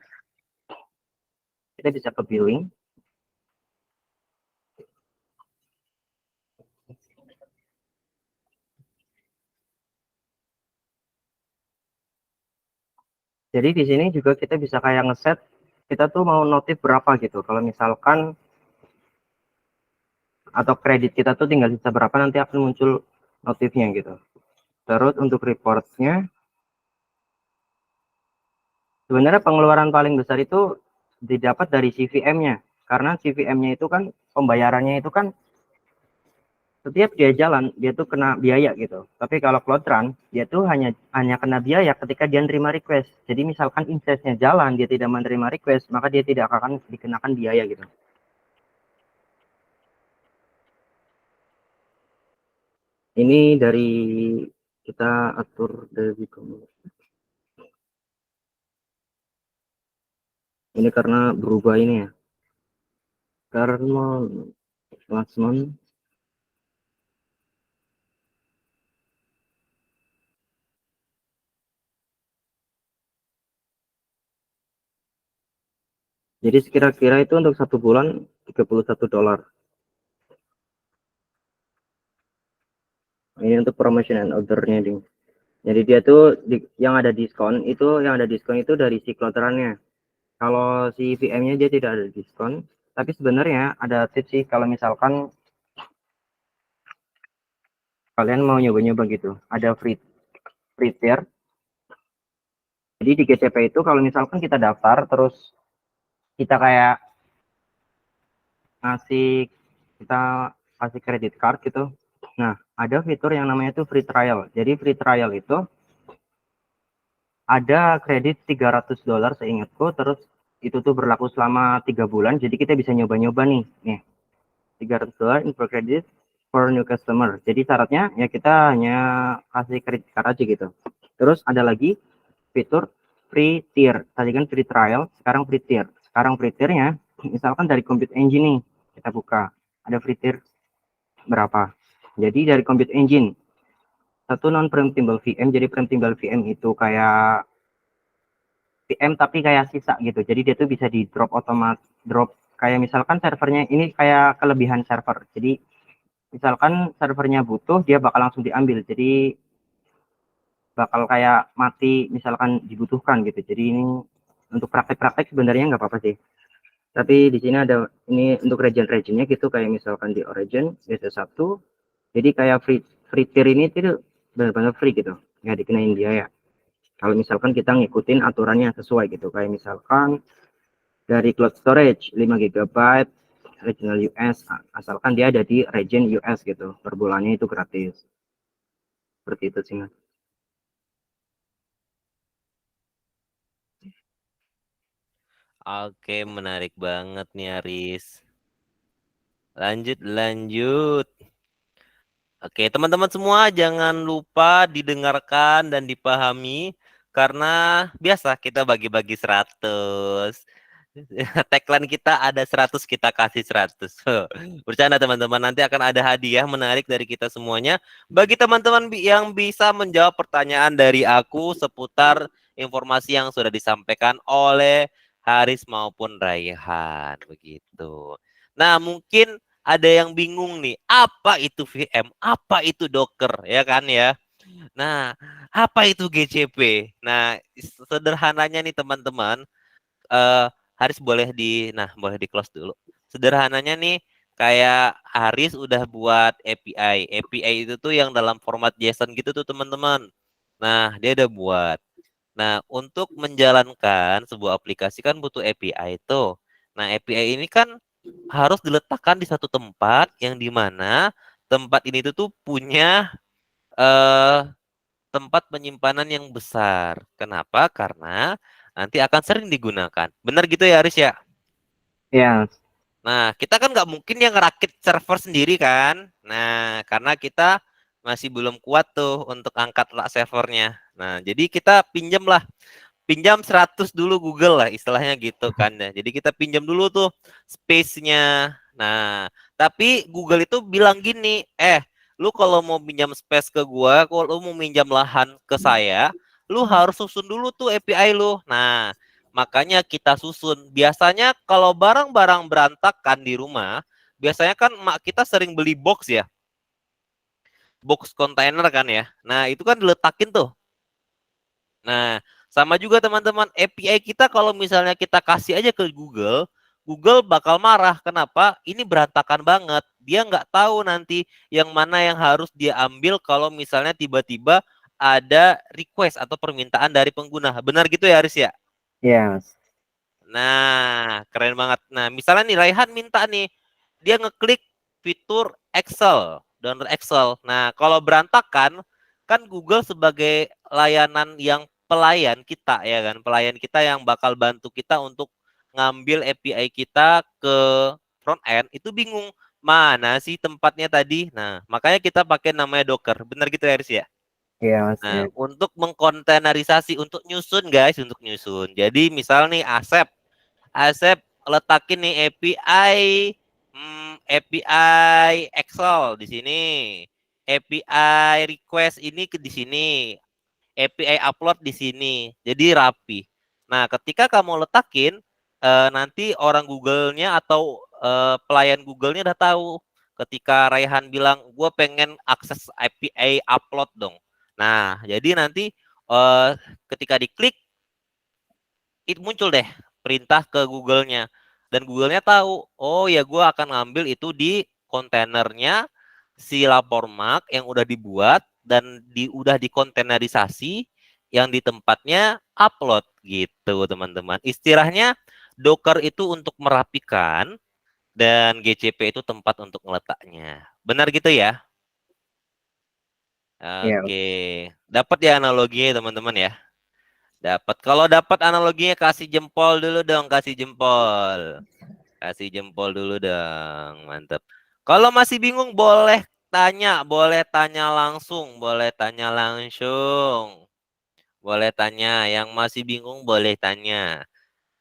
kita bisa ke billing. Jadi di sini juga kita bisa kayak ngeset kita tuh mau notif berapa gitu. Kalau misalkan atau kredit kita tuh tinggal sisa berapa, nanti akan muncul notifnya gitu. Terus untuk reportnya, sebenarnya pengeluaran paling besar itu didapat dari CVM-nya. Karena CVM-nya itu kan pembayarannya itu kan setiap dia jalan dia tuh kena biaya gitu. Tapi kalau Cloud Run dia tuh hanya kena biaya ketika dia menerima request. Jadi misalkan instance-nya jalan dia tidak menerima request, maka dia tidak akan dikenakan biaya gitu. Ini dari kita atur dari ini karena berubah ini ya. Karena last month jadi kira-kira itu untuk 1 bulan $31. Ini untuk promotion and ordernya nih. Jadi dia tuh yang ada diskon itu dari si kloterannya. Kalau si VM-nya dia tidak ada diskon, tapi sebenarnya ada tips sih kalau misalkan kalian mau nyoba-nyoba gitu. Ada free tier. Jadi di GCP itu kalau misalkan kita daftar terus kita kayak ngasih kita kasih credit card gitu. Nah, ada fitur yang namanya itu free trial. Jadi free trial itu ada kredit $300 seingatku, terus itu tuh berlaku selama 3 bulan. Jadi kita bisa nyoba-nyoba nih. Nih, $300 info credit for new customer. Jadi syaratnya ya kita hanya kasih kredit card aja gitu. Terus ada lagi fitur free tier. Tadi kan free trial, sekarang free tier. Sekarang free tiernya, misalkan dari Compute Engine nih, kita buka. Ada free tier berapa? Jadi dari Compute Engine, satu non preemptible VM. Jadi preemptible VM itu kayak VM tapi kayak sisa gitu. Jadi dia tuh bisa di drop drop kayak misalkan servernya ini kayak kelebihan server. Jadi misalkan servernya butuh dia bakal langsung diambil. Jadi bakal kayak mati misalkan dibutuhkan gitu. Jadi ini untuk praktek-praktek sebenarnya nggak apa-apa sih. Tapi di sini ada ini untuk region-regionnya gitu kayak misalkan di origin BC1. Jadi kayak free tier ini tuh benar-benar free gitu. Nggak dikenain biaya. Kalau misalkan kita ngikutin aturannya sesuai gitu. Kayak misalkan dari cloud storage 5 GB regional US asalkan dia ada di region US gitu. Per bulannya itu gratis. Seperti itu sih, Mas. Oke, menarik banget nih Aris. Lanjut. Oke, teman-teman semua jangan lupa didengarkan dan dipahami karena biasa kita bagi-bagi 100. Tagline kita ada 100 kita kasih 100. Bercanda teman-teman, nanti akan ada hadiah menarik dari kita semuanya. Bagi teman-teman yang bisa menjawab pertanyaan dari aku seputar informasi yang sudah disampaikan oleh Haris maupun Raihan begitu. Nah, mungkin ada yang bingung nih, apa itu VM, apa itu Docker, ya kan ya? Nah, apa itu GCP? Nah, sederhananya nih teman-teman, Haris boleh di close dulu. Sederhananya nih, kayak Haris udah buat API. API itu tuh yang dalam format JSON gitu tuh teman-teman. Nah, dia udah buat. Nah, untuk menjalankan sebuah aplikasi kan butuh API itu. Nah, API ini kan harus diletakkan di satu tempat yang dimana tempat ini tuh punya eh, tempat penyimpanan yang besar. Kenapa? Karena nanti akan sering digunakan. Benar gitu ya, Aris ya? Ya, Nah, kita kan nggak mungkin yang ngerakit server sendiri kan? Nah, karena kita masih belum kuat tuh untuk angkat servernya. Nah, jadi kita pinjam 100 dulu Google lah istilahnya gitu kan ya. Jadi kita pinjam dulu tuh space-nya. Nah, tapi Google itu bilang gini, lu kalau mau pinjam space ke gua, kalau lu mau pinjam lahan ke saya, lu harus susun dulu tuh API lu. Nah, makanya kita susun. Biasanya kalau barang-barang berantakan di rumah, biasanya kan emak kita sering beli box ya. Box kontainer kan ya. Nah, itu kan diletakin tuh. Nah, sama juga teman-teman, API kita kalau misalnya kita kasih aja ke Google, Google bakal marah. Kenapa? Ini berantakan banget. Dia nggak tahu nanti yang mana yang harus dia ambil kalau misalnya tiba-tiba ada request atau permintaan dari pengguna. Benar gitu ya, Aris ya? ya, Nah, keren banget. Nah, misalnya nih Raihan minta nih, dia ngeklik fitur Excel. download Excel. Nah, kalau berantakan, kan Google sebagai layanan yang pelayan kita ya kan, pelayan kita yang bakal bantu kita untuk ngambil API kita ke front end itu bingung mana sih tempatnya tadi. Nah, makanya kita pakai namanya Docker. Benar gitu ya, Aris ya? Iya Mas. Nah, untuk mengkontainerisasi, untuk nyusun guys, untuk nyusun. Jadi misal nih Asep letakin nih API Excel di sini, API request ini di sini, API upload di sini. Jadi rapi. Nah, ketika kamu letakin, nanti orang Google-nya atau pelayan Google-nya udah tahu. Ketika Raihan bilang, gue pengen akses API upload dong. Nah, jadi nanti eh, ketika diklik, itu muncul deh perintah ke Google-nya. Dan Google-nya tahu, oh ya gue akan ngambil itu di kontainernya si Lapormark yang udah dibuat dan udah dikontainerisasi yang di tempatnya upload gitu teman-teman. Istilahnya Docker itu untuk merapikan dan GCP itu tempat untuk meletaknya. Benar gitu ya? Iya. Oke. Dapat ya analoginya teman-teman ya? Dapat. Kalau dapat analoginya kasih jempol dulu dong, kasih jempol. Kasih jempol dulu dong. Mantap. Kalau masih bingung boleh tanya langsung, boleh tanya langsung. Boleh tanya, yang masih bingung boleh tanya.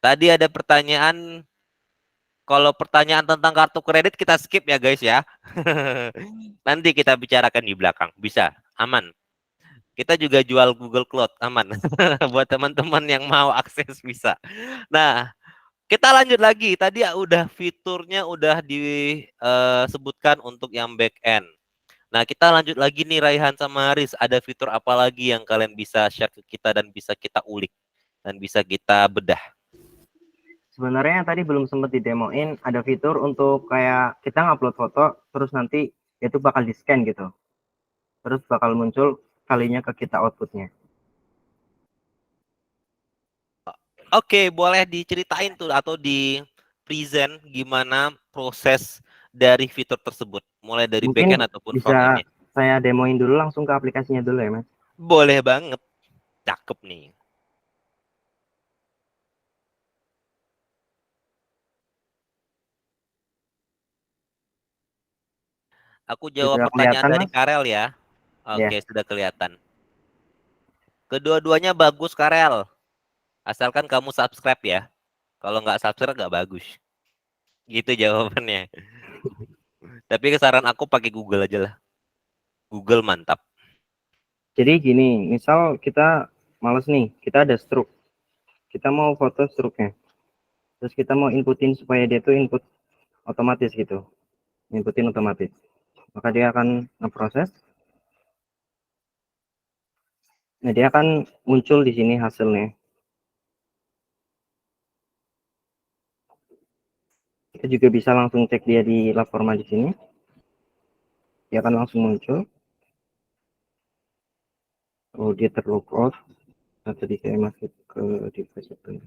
Tadi ada pertanyaan, kalau pertanyaan tentang kartu kredit kita skip ya guys ya. Nanti kita bicarakan di belakang, bisa, aman. Kita juga jual Google Cloud, aman. Buat teman-teman yang mau akses bisa. Nah, kita lanjut lagi. Tadi ya udah fiturnya udah disebutkan untuk yang back end. Nah, kita lanjut lagi nih Raihan sama Haris. Ada fitur apa lagi yang kalian bisa share ke kita dan bisa kita ulik dan bisa kita bedah? Sebenarnya yang tadi belum sempat didemoin, ada fitur untuk kayak kita ngupload foto, terus nanti itu bakal di scan gitu, terus bakal muncul kalinya ke kita outputnya. Oke, boleh diceritain tuh atau di present gimana proses dari fitur tersebut, mulai dari Mungkin backend ataupun front bisa end-nya. saya demoin dulu langsung ke aplikasinya dulu ya Mas. Boleh banget, cakep nih. Aku jawab Sudah pertanyaan kelihatan dari Mas? Karel ya. Ya. Oke, sudah kelihatan. Kedua-duanya bagus, Karel. Asalkan kamu subscribe ya. Kalau nggak subscribe nggak bagus. Gitu jawabannya. Tapi saran aku pakai Google aja lah. Google mantap. Jadi gini, misal kita males nih, kita ada stroke, kita mau foto stroke-nya, terus kita mau inputin supaya dia tuh input otomatis gitu, inputin otomatis, maka dia akan ngeproses. Nah, dia akan muncul di sini hasilnya. Kita juga bisa langsung cek dia di Laforma di sini. Dia akan langsung muncul. Oh, dia terlogout. Nah, tadi saya masuk ke device itu.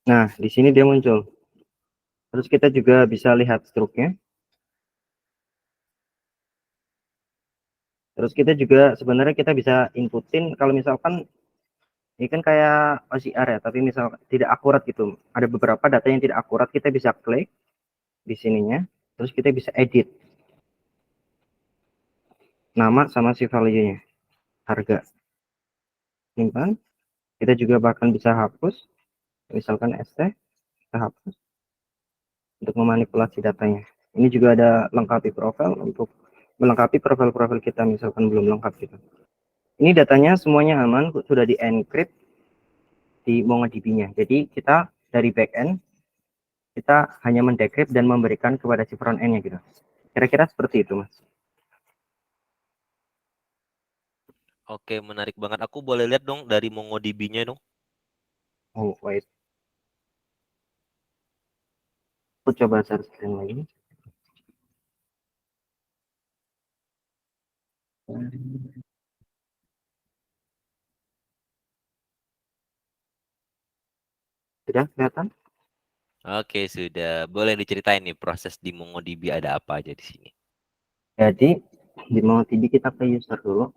Nah, di sini dia muncul. Terus kita juga bisa lihat stroke-nya. Terus kita juga sebenarnya kita bisa inputin kalau misalkan ini kan kayak OCR ya, tapi misal tidak akurat gitu. Ada beberapa data yang tidak akurat, kita bisa klik di sininya. Terus kita bisa edit nama sama si value-nya, harga. Simpan. Kita juga bahkan bisa hapus, misalkan ST, kita hapus untuk memanipulasi datanya. Ini juga ada lengkapi profil untuk melengkapi profil-profil kita misalkan belum lengkap gitu. Ini datanya semuanya aman, sudah di encrypt di MongoDB-nya. Jadi kita dari backend kita hanya mendecrypt dan memberikan kepada si front end-nya gitu. Kira-kira seperti itu, Mas. Oke, menarik banget. Aku boleh lihat dong dari MongoDB-nya dong. Oh, wait. Aku coba share screen lagi. Sudah kelihatan? Oke, sudah. Boleh diceritain nih proses di MongoDB ada apa aja di sini? Jadi di MongoDB kita ke user dulu.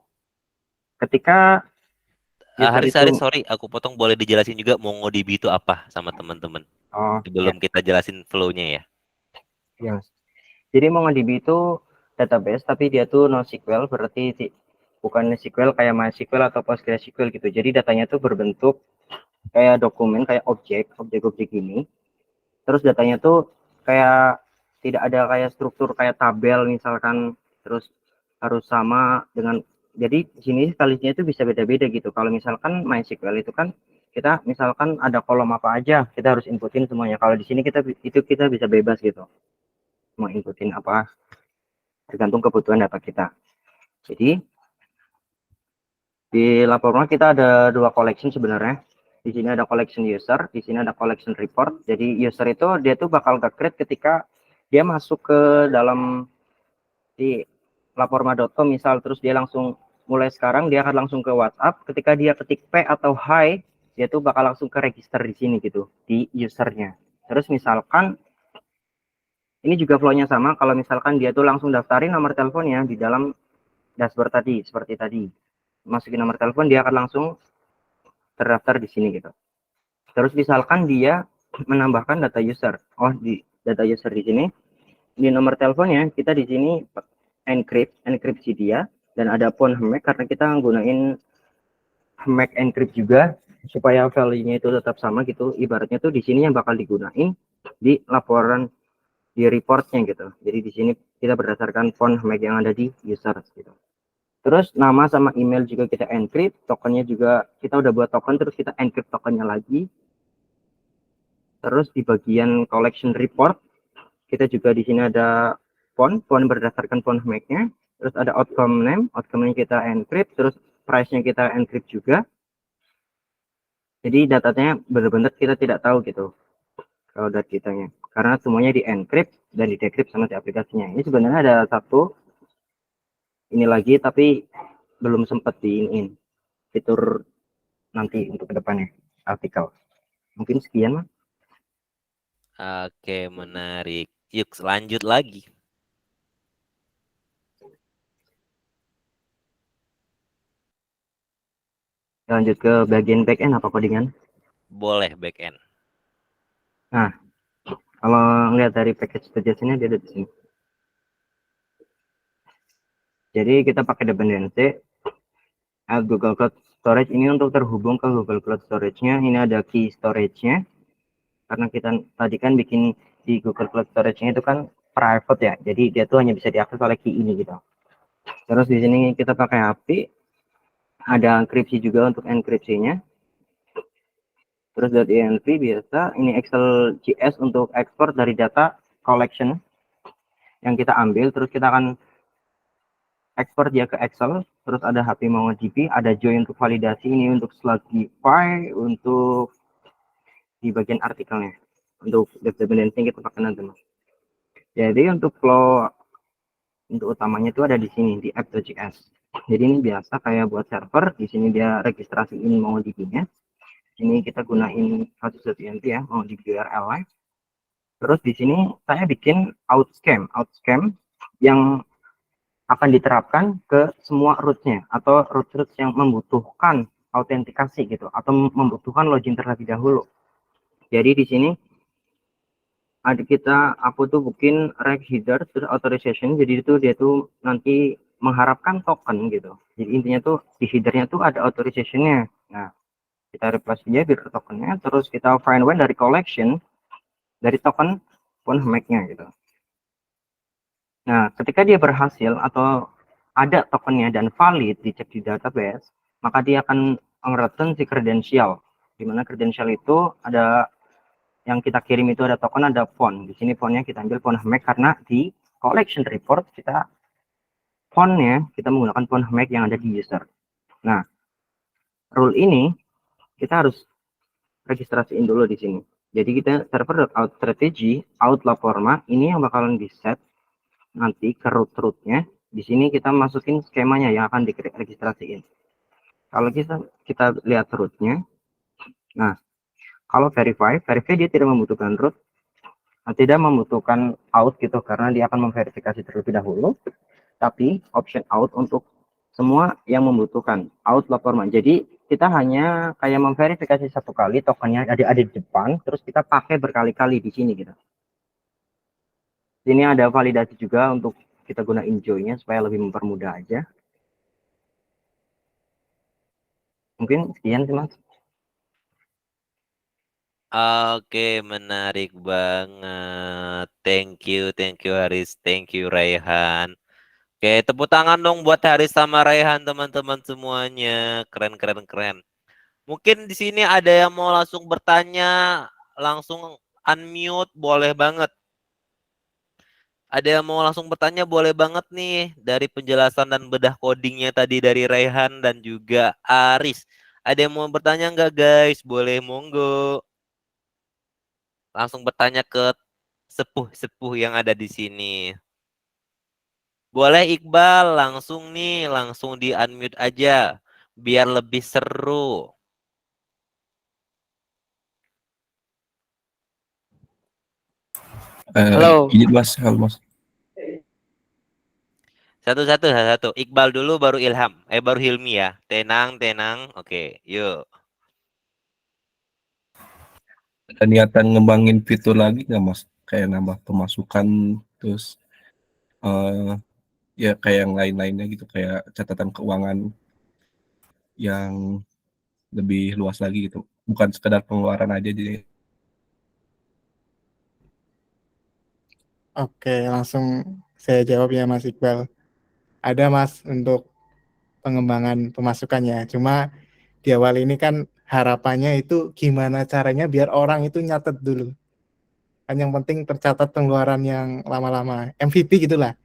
Ketika user Haris, itu, sorry, aku potong. Boleh dijelasin juga MongoDB itu apa sama teman-teman oh ya, sebelum kita jelasin flow-nya ya. ya. Jadi MongoDB itu database, tapi dia tuh NoSQL, berarti bukan SQL kayak MySQL atau PostgreSQL gitu. Jadi datanya tuh berbentuk kayak dokumen, kayak objek-objek gini. Terus datanya tuh kayak tidak ada kayak struktur kayak tabel misalkan, terus harus sama dengan, jadi di sini kalinya itu bisa beda-beda gitu. Kalau misalkan MySQL itu kan kita misalkan ada kolom apa aja, kita harus inputin semuanya. Kalau di sini kita bisa bebas gitu, mau inputin apa tergantung kebutuhan data kita. Jadi di laporan kita ada dua collection sebenarnya. Di sini ada collection user, di sini ada collection report. Jadi user itu dia tuh bakal ke-create ketika dia masuk ke dalam di laporma.com misal, terus dia langsung mulai sekarang dia akan langsung ke WhatsApp. Ketika dia ketik P atau hi, dia tuh bakal langsung ke register di sini gitu, di usernya. Terus misalkan ini juga flow-nya sama, kalau misalkan dia tuh langsung daftarin nomor teleponnya di dalam dashboard tadi, seperti tadi. Masukin nomor telepon, dia akan langsung terdaftar di sini gitu. Terus misalkan dia menambahkan data user, oh di data user di sini, di nomor teleponnya kita di sini enkripsi dia, dan ada pon HMAC karena kita gunain HMAC encrypt juga supaya value-nya itu tetap sama gitu. Ibaratnya tuh di sini yang bakal digunain di laporan di reportnya gitu. Jadi di sini kita berdasarkan pon HMAC yang ada di user gitu. Terus nama sama email juga kita encrypt, tokennya juga kita udah buat token, terus kita encrypt tokennya lagi. Terus di bagian collection report kita juga di sini ada font berdasarkan font HMAC-nya. Terus ada outcome name, outcome-nya kita encrypt, terus price-nya kita encrypt juga. Jadi datanya benar-benar kita tidak tahu gitu kalau data kitanya, karena semuanya di encrypt dan di decrypt sama di aplikasinya. Ini sebenarnya ada satu ini lagi tapi belum sempat diinin fitur nanti untuk kedepannya artikel. Mungkin sekian Mas. Oke, menarik. Yuk, lanjut lagi. Lanjut ke bagian backend apa codingan. Boleh backend. Nah, kalau ngeliat dari package suggestion-nya dia ada di sini. Jadi kita pakai dependency Google Cloud Storage ini untuk terhubung ke Google Cloud Storage-nya. Ini ada key storage-nya. Karena kita tadi kan bikin di Google Cloud Storage-nya itu kan private ya. Jadi dia tuh hanya bisa diakses oleh key ini gitu. Terus di sini kita pakai API. Ada enkripsi juga untuk enkripsinya. Terus dari env biasa, ini Excel JS untuk ekspor dari data collection yang kita ambil, terus kita akan ekspor dia ke Excel. Terus ada HP MongoDB, ada join untuk validasi, ini untuk Sluggify, untuk di bagian artikelnya. Untuk dependency kita pakai nanti. Jadi untuk flow untuk utamanya itu ada di sini di app.js. Jadi ini biasa kayak buat server, di sini dia registrasiin MongoDB-nya. Ini kita gunain kasus.int ya, MongoDB URL. Terus di sini saya bikin outscam yang akan diterapkan ke semua root-nya atau root yang membutuhkan autentikasi gitu atau membutuhkan login terlebih dahulu. Jadi di sini ada aku tuh bikin reg header terus authorization, jadi itu dia tuh nanti mengharapkan token gitu. Jadi intinya tuh di headernya tuh ada authorization-nya. Nah, kita replace dia biar tokennya, terus kita find when dari collection dari token pun HMAC-nya gitu. Nah, ketika dia berhasil atau ada tokennya dan valid dicek di database, maka dia akan return si credential. Di mana credential itu ada yang kita kirim itu ada token, ada font. Di sini fontnya kita ambil font HMAC karena di collection report kita fontnya kita menggunakan font HMAC yang ada di user. Nah, rule ini kita harus registrasiin dulu di sini. Jadi kita server.out strategy out laporma ini yang bakalan di set nanti ke root-rootnya. Di sini kita masukin skemanya yang akan diregistrasiin. Kalau kita lihat rootnya, nah Kalau verify dia tidak membutuhkan root, tidak membutuhkan out gitu, karena dia akan memverifikasi terlebih dahulu. Tapi option out untuk semua yang membutuhkan out lapor. Jadi kita hanya kayak memverifikasi satu kali, tokennya ada di depan, terus kita pakai berkali-kali di sini gitu. Ini ada validasi juga untuk kita guna enjoy-nya supaya lebih mempermudah aja. Mungkin sekian sih Mas. Oke, menarik banget. Thank you Haris, thank you Raihan. Oke, tepuk tangan dong buat Haris sama Raihan teman-teman semuanya. Keren, keren, keren. Mungkin di sini ada yang mau langsung bertanya, langsung unmute, boleh banget. Ada yang mau langsung bertanya, boleh banget nih dari penjelasan dan bedah codingnya tadi dari Raihan dan juga Aris. Ada yang mau bertanya nggak guys? Boleh monggo. Langsung bertanya ke sepuh-sepuh yang ada di sini. Boleh Iqbal langsung nih, langsung di unmute aja biar lebih seru. Halo. Ini Mas, halo Mas. Satu. Iqbal dulu baru Ilham. Baru Hilmi ya. Tenang. Oke, yuk. Ada niatan ngembangin fitur lagi nggak Mas? Kayak nambah pemasukan, terus ya kayak yang lain-lainnya gitu, kayak catatan keuangan yang lebih luas lagi gitu. Bukan sekedar pengeluaran aja jadi. Oke, langsung saya jawab ya Mas Iqbal. Ada Mas untuk pengembangan pemasukannya. Cuma di awal ini kan harapannya itu gimana caranya biar orang itu nyatet dulu. Kan yang penting tercatat pengeluaran yang lama-lama. MVP gitulah.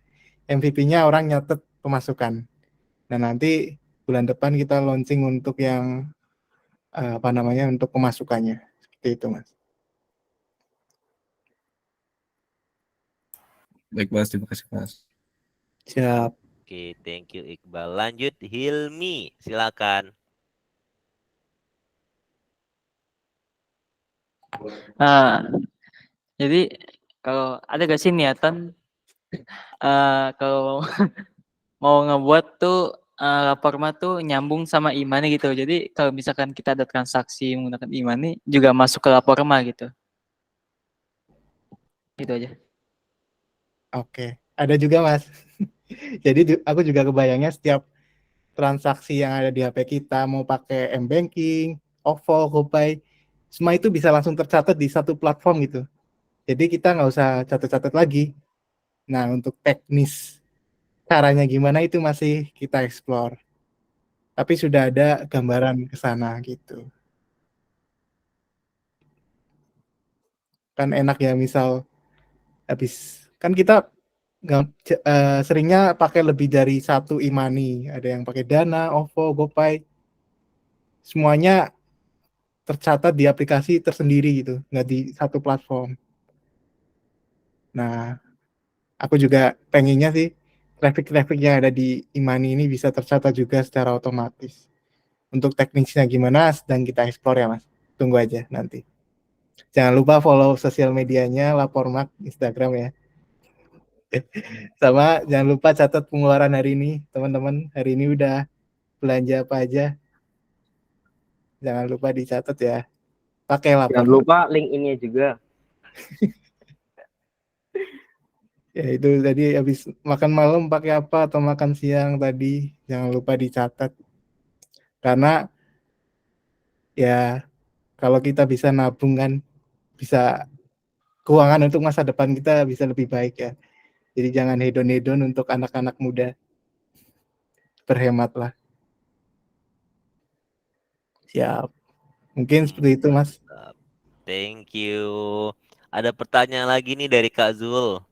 MVP-nya orang nyatet pemasukan. Nah, nanti bulan depan kita launching untuk yang untuk pemasukannya. Seperti itu, Mas. Baik Mas, terima kasih Mas. Siap. Oke, thank you Iqbal. Lanjut Hilmi, silakan. Nah, jadi kalau ada gak sih niatan kalau mau ngebuat tuh Laporma tuh nyambung sama Imani gitu. Jadi kalau misalkan kita ada transaksi menggunakan Imani juga masuk ke Laporma gitu. Gitu aja. Oke. Ada juga, Mas. Jadi aku juga kebayangnya setiap transaksi yang ada di HP kita, mau pakai M-Banking, OVO, GoPay, semua itu bisa langsung tercatat di satu platform gitu. Jadi kita nggak usah catat-catat lagi. Nah, untuk teknis caranya gimana itu masih kita explore. Tapi sudah ada gambaran ke sana gitu. Kan enak ya, misal habis kan kita seringnya pakai lebih dari satu e-money. Ada yang pakai Dana, OVO, GoPay. Semuanya tercatat di aplikasi tersendiri gitu, nggak di satu platform. Nah, aku juga pengennya sih traffic yang ada di e-money ini bisa tercatat juga secara otomatis. Untuk teknisnya gimana sedang kita explore ya Mas. Tunggu aja nanti. Jangan lupa follow sosial medianya Lapormak Instagram ya. Sama jangan lupa catat pengeluaran hari ini, teman-teman. Hari ini udah belanja apa aja. Jangan lupa dicatat ya. Pakai Jangan Lapormak. lupa link ini juga. Ya itu tadi habis makan malam pakai apa atau makan siang tadi jangan lupa dicatat. Karena ya kalau kita bisa nabung kan bisa keuangan untuk masa depan kita bisa lebih baik ya. Jadi jangan hedon-hedon untuk anak-anak muda. Berhematlah. Siap. Mungkin seperti itu, Mas. Thank you. Ada pertanyaan lagi nih dari Kak Zul.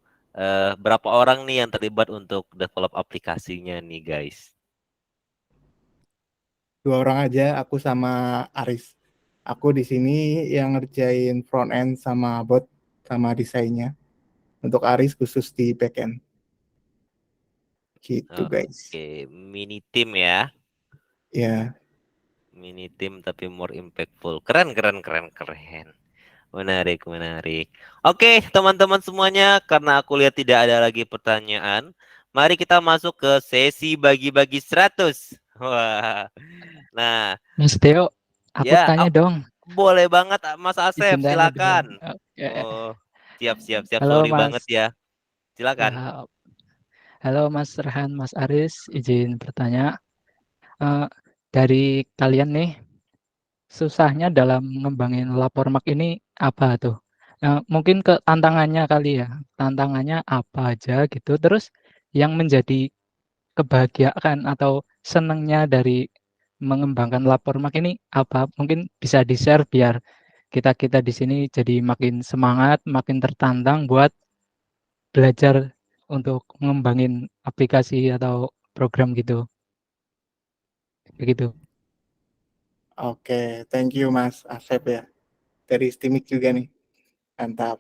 Berapa orang nih yang terlibat untuk develop aplikasinya nih guys? 2 orang aja, aku sama Aris. Aku di sini yang ngerjain front end sama bot sama desainnya. Untuk Aris khusus di back end. Gitu, guys. Oke, mini tim ya. Ya. Mini team tapi more impactful. Keren, keren, keren, keren. Menarik, menarik. Oke, teman-teman semuanya, karena aku lihat tidak ada lagi pertanyaan, mari kita masuk ke sesi bagi-bagi 100. Wah. Nah, Mas Deo, aku ya, tanya dong, boleh banget Mas Asep, izin tanya dong. silakan. Oke. Oh, siap, siap, siap. Halo Sorry banget Mas, ya. Silakan. ya, halo Mas Rehan, Mas Aris, izin bertanya. Eh, dari kalian nih, susahnya dalam ngembangin lapor mak ini apa tuh? Mungkin ke tantangannya kali ya. Tantangannya apa aja gitu. Terus yang menjadi kebahagiaan atau senengnya dari mengembangkan lapor mak ini apa? Mungkin bisa di-share biar kita-kita di sini jadi makin semangat, makin tertantang buat belajar untuk ngembangin aplikasi atau program gitu. Begitu. Oke, thank you Mas Asep ya. Dari Stimik juga nih. Mantap.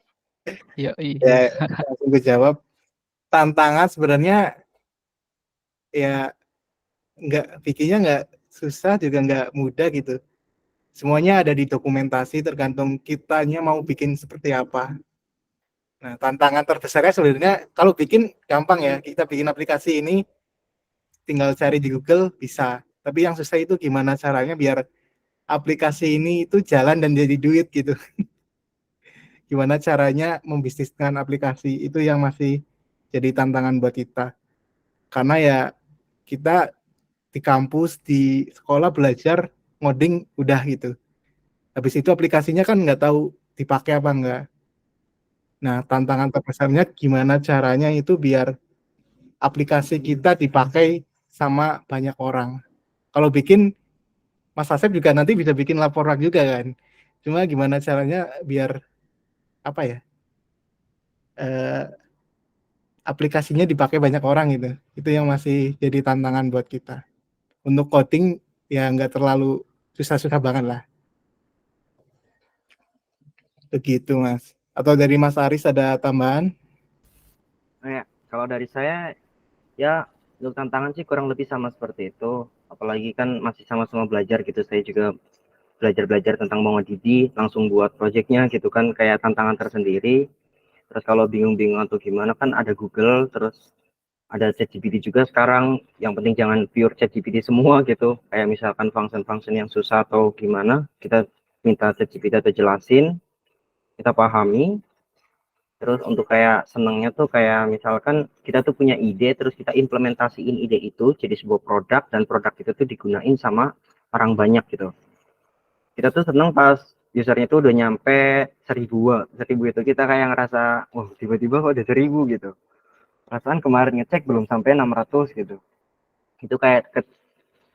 Yoi. Ya, langsung gue jawab. Tantangan sebenarnya ya bikinnya nggak susah juga nggak mudah gitu. Semuanya ada di dokumentasi, tergantung kitanya mau bikin seperti apa. Nah, tantangan terbesarnya sebenarnya kalau bikin gampang ya, kita bikin aplikasi ini tinggal cari di Google bisa. Tapi yang susah itu gimana caranya biar aplikasi ini itu jalan dan jadi duit gitu. Gimana caranya membisniskan aplikasi itu yang masih jadi tantangan buat kita. Karena ya kita di kampus, di sekolah belajar ngoding udah gitu. Habis itu aplikasinya kan nggak tahu dipakai apa enggak. Nah, tantangan terbesarnya gimana caranya itu biar aplikasi kita dipakai sama banyak orang. Kalau bikin, Mas Asep juga nanti bisa bikin laporan juga kan. Cuma gimana caranya biar apa ya, eh, aplikasinya dipakai banyak orang gitu. Itu yang masih jadi tantangan buat kita. Untuk coding ya nggak terlalu susah-susah banget lah. Begitu Mas. Atau dari Mas Aris ada tambahan? Nah, ya, kalau dari saya ya untuk tantangan sih kurang lebih sama seperti itu. Apalagi kan masih sama-sama belajar gitu. Saya juga belajar-belajar tentang MongoDB, langsung buat projectnya gitu kan, kayak tantangan tersendiri. Terus kalau bingung-bingung atau gimana kan ada Google, terus ada ChatGPT juga sekarang. Yang penting jangan pure ChatGPT semua gitu. Kayak misalkan function-function yang susah atau gimana, kita minta ChatGPT atau jelasin, kita pahami. Terus untuk kayak senengnya tuh kayak misalkan kita tuh punya ide, terus kita implementasiin ide itu jadi sebuah produk, dan produk itu tuh digunain sama orang banyak gitu. Kita tuh seneng pas usernya tuh udah nyampe 1000 itu kita kayak ngerasa, wah tiba-tiba kok udah 1000 gitu. Perasaan kemarin ngecek belum sampai 600 gitu. Itu kayak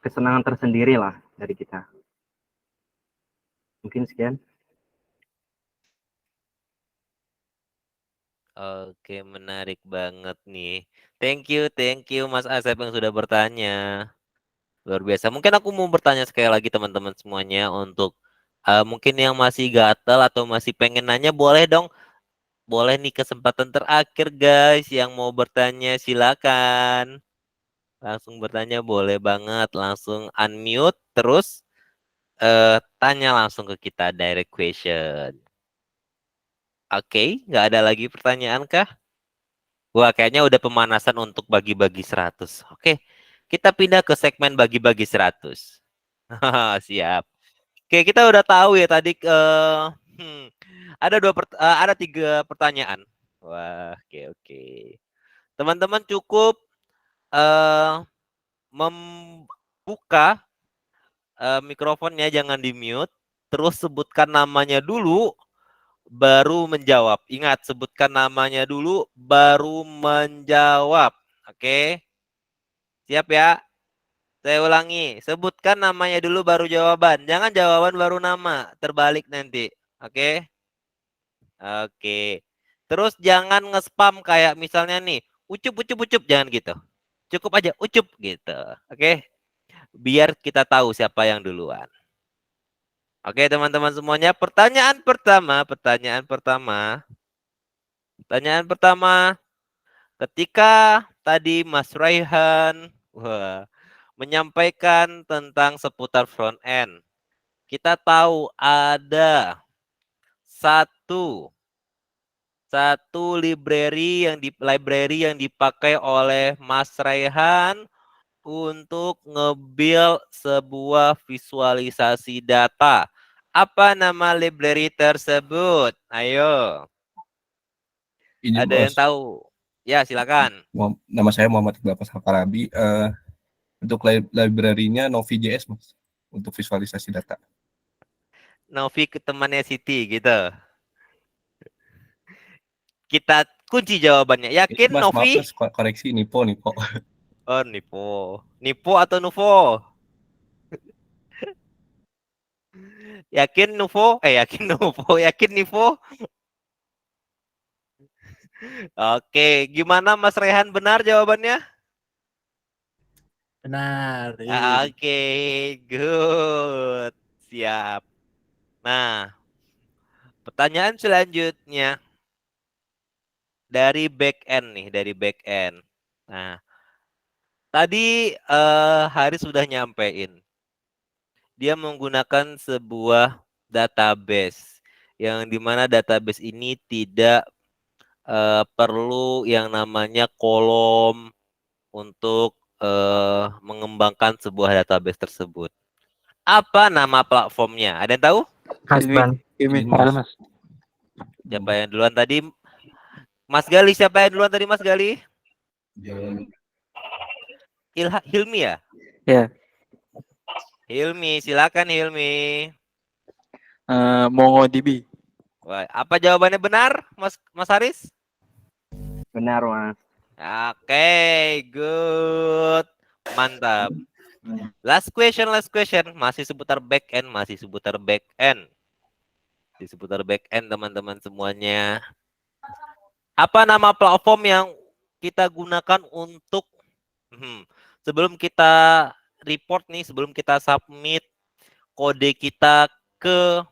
kesenangan tersendiri lah dari kita. Mungkin sekian. Oke, menarik banget nih. Thank you Mas Asep yang sudah bertanya. Luar biasa. Mungkin aku mau bertanya sekali lagi teman-teman semuanya untuk mungkin yang masih gatel atau masih pengen nanya boleh dong. Boleh nih kesempatan terakhir guys yang mau bertanya silakan. Langsung bertanya boleh banget. Langsung unmute terus tanya langsung ke kita direct question. Oke, nggak ada lagi pertanyaan kah? Wah, kayaknya udah pemanasan untuk bagi-bagi 100. Oke, kita pindah ke segmen bagi-bagi 100. Siap. Oke, kita udah tahu ya tadi ada ada 3 pertanyaan. Wah, oke oke. Teman-teman cukup eh membuka mikrofonnya, jangan di-mute. Terus sebutkan namanya dulu baru menjawab. Ingat, sebutkan namanya dulu baru menjawab. Oke? Siap ya? Saya ulangi, sebutkan namanya dulu baru jawaban. Jangan jawaban baru nama, terbalik nanti. Oke? Oke. Terus jangan nge-spam kayak misalnya nih, ucup ucup ucup, jangan gitu. Cukup aja ucup gitu. Oke? Biar kita tahu siapa yang duluan. Oke, teman-teman semuanya, Pertanyaan pertama, ketika tadi Mas Raihan menyampaikan tentang seputar front end. Kita tahu ada satu library yang dipakai oleh Mas Raihan untuk nge-build sebuah visualisasi data. Apa nama library tersebut? Ayo, Izin ada yang bos, tahu? Ya, silakan. nama saya Muhammad Iqbal Pasal-Farabi. Untuk library-nya Novi.js mas, untuk visualisasi data. Novi ke temannya Siti gitu. Kita kunci jawabannya. Yakin Mas, maaf Novi? mas, koreksi Nipo. Oh, Nipo. Nipo atau Nuvo? Yakin Nuvo? Yakin Nuvo. Yakin Nivo? Oke, gimana Mas Rehan, benar jawabannya? Benar. Iya. Oke, good. Siap. Nah, pertanyaan selanjutnya dari back end nih, dari back end. Nah, tadi Haris sudah nyampein. Dia menggunakan sebuah database yang dimana database ini tidak perlu yang namanya kolom untuk mengembangkan sebuah database tersebut. Apa nama platformnya? Ada yang tahu? Hasban. Izin, Halo mas. mas. Siapa yang duluan tadi? Mas Gali, siapa yang duluan tadi Mas Gali? Hilmi ya? Ya. Hilmi, silakan Hilmi. MongoDB. Wah, apa jawabannya benar, Mas Haris? Benar mas. Oke, good. Mantap. Last question. Masih seputar back end. Di seputar back end teman-teman semuanya. Apa nama platform yang kita gunakan untuk sebelum kita report nih, sebelum kita submit kode kita ke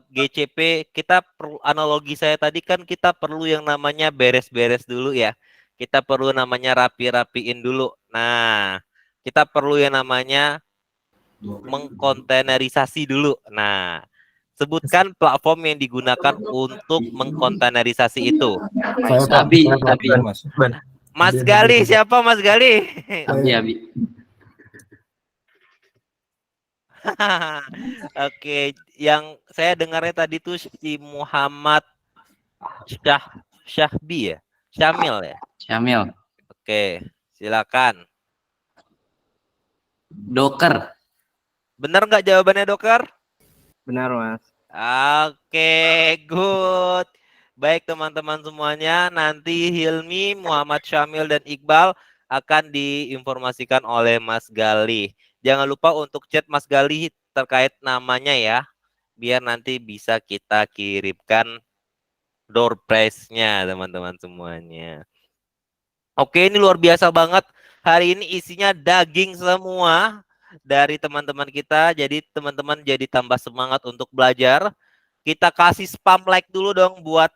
GCP, kita perlu, analogi saya tadi kan kita perlu yang namanya beres-beres dulu ya. Kita perlu namanya rapi-rapiin dulu. Nah, kita perlu yang namanya mengkontainerisasi dulu. Nah, sebutkan platform yang digunakan untuk mengkontainerisasi itu. Abi, Mas. Mas Gali, siapa Mas Gali? Abi. Oke, yang saya dengarnya tadi tuh si Muhammad Syahbi ya? Syamil ya? Syamil. Oke, silakan. Docker. Benar nggak jawabannya, Dokter? Benar mas. Oke, good. Baik teman-teman semuanya, nanti Hilmi, Muhammad Syamil, dan Iqbal akan diinformasikan oleh Mas Gali. Jangan lupa untuk chat Mas Gali terkait namanya ya, biar nanti bisa kita kirimkan door prize-nya teman-teman semuanya. Oke, ini luar biasa banget. Hari ini isinya daging semua dari teman-teman kita. Jadi teman-teman jadi tambah semangat untuk belajar. Kita kasih spam like dulu dong buat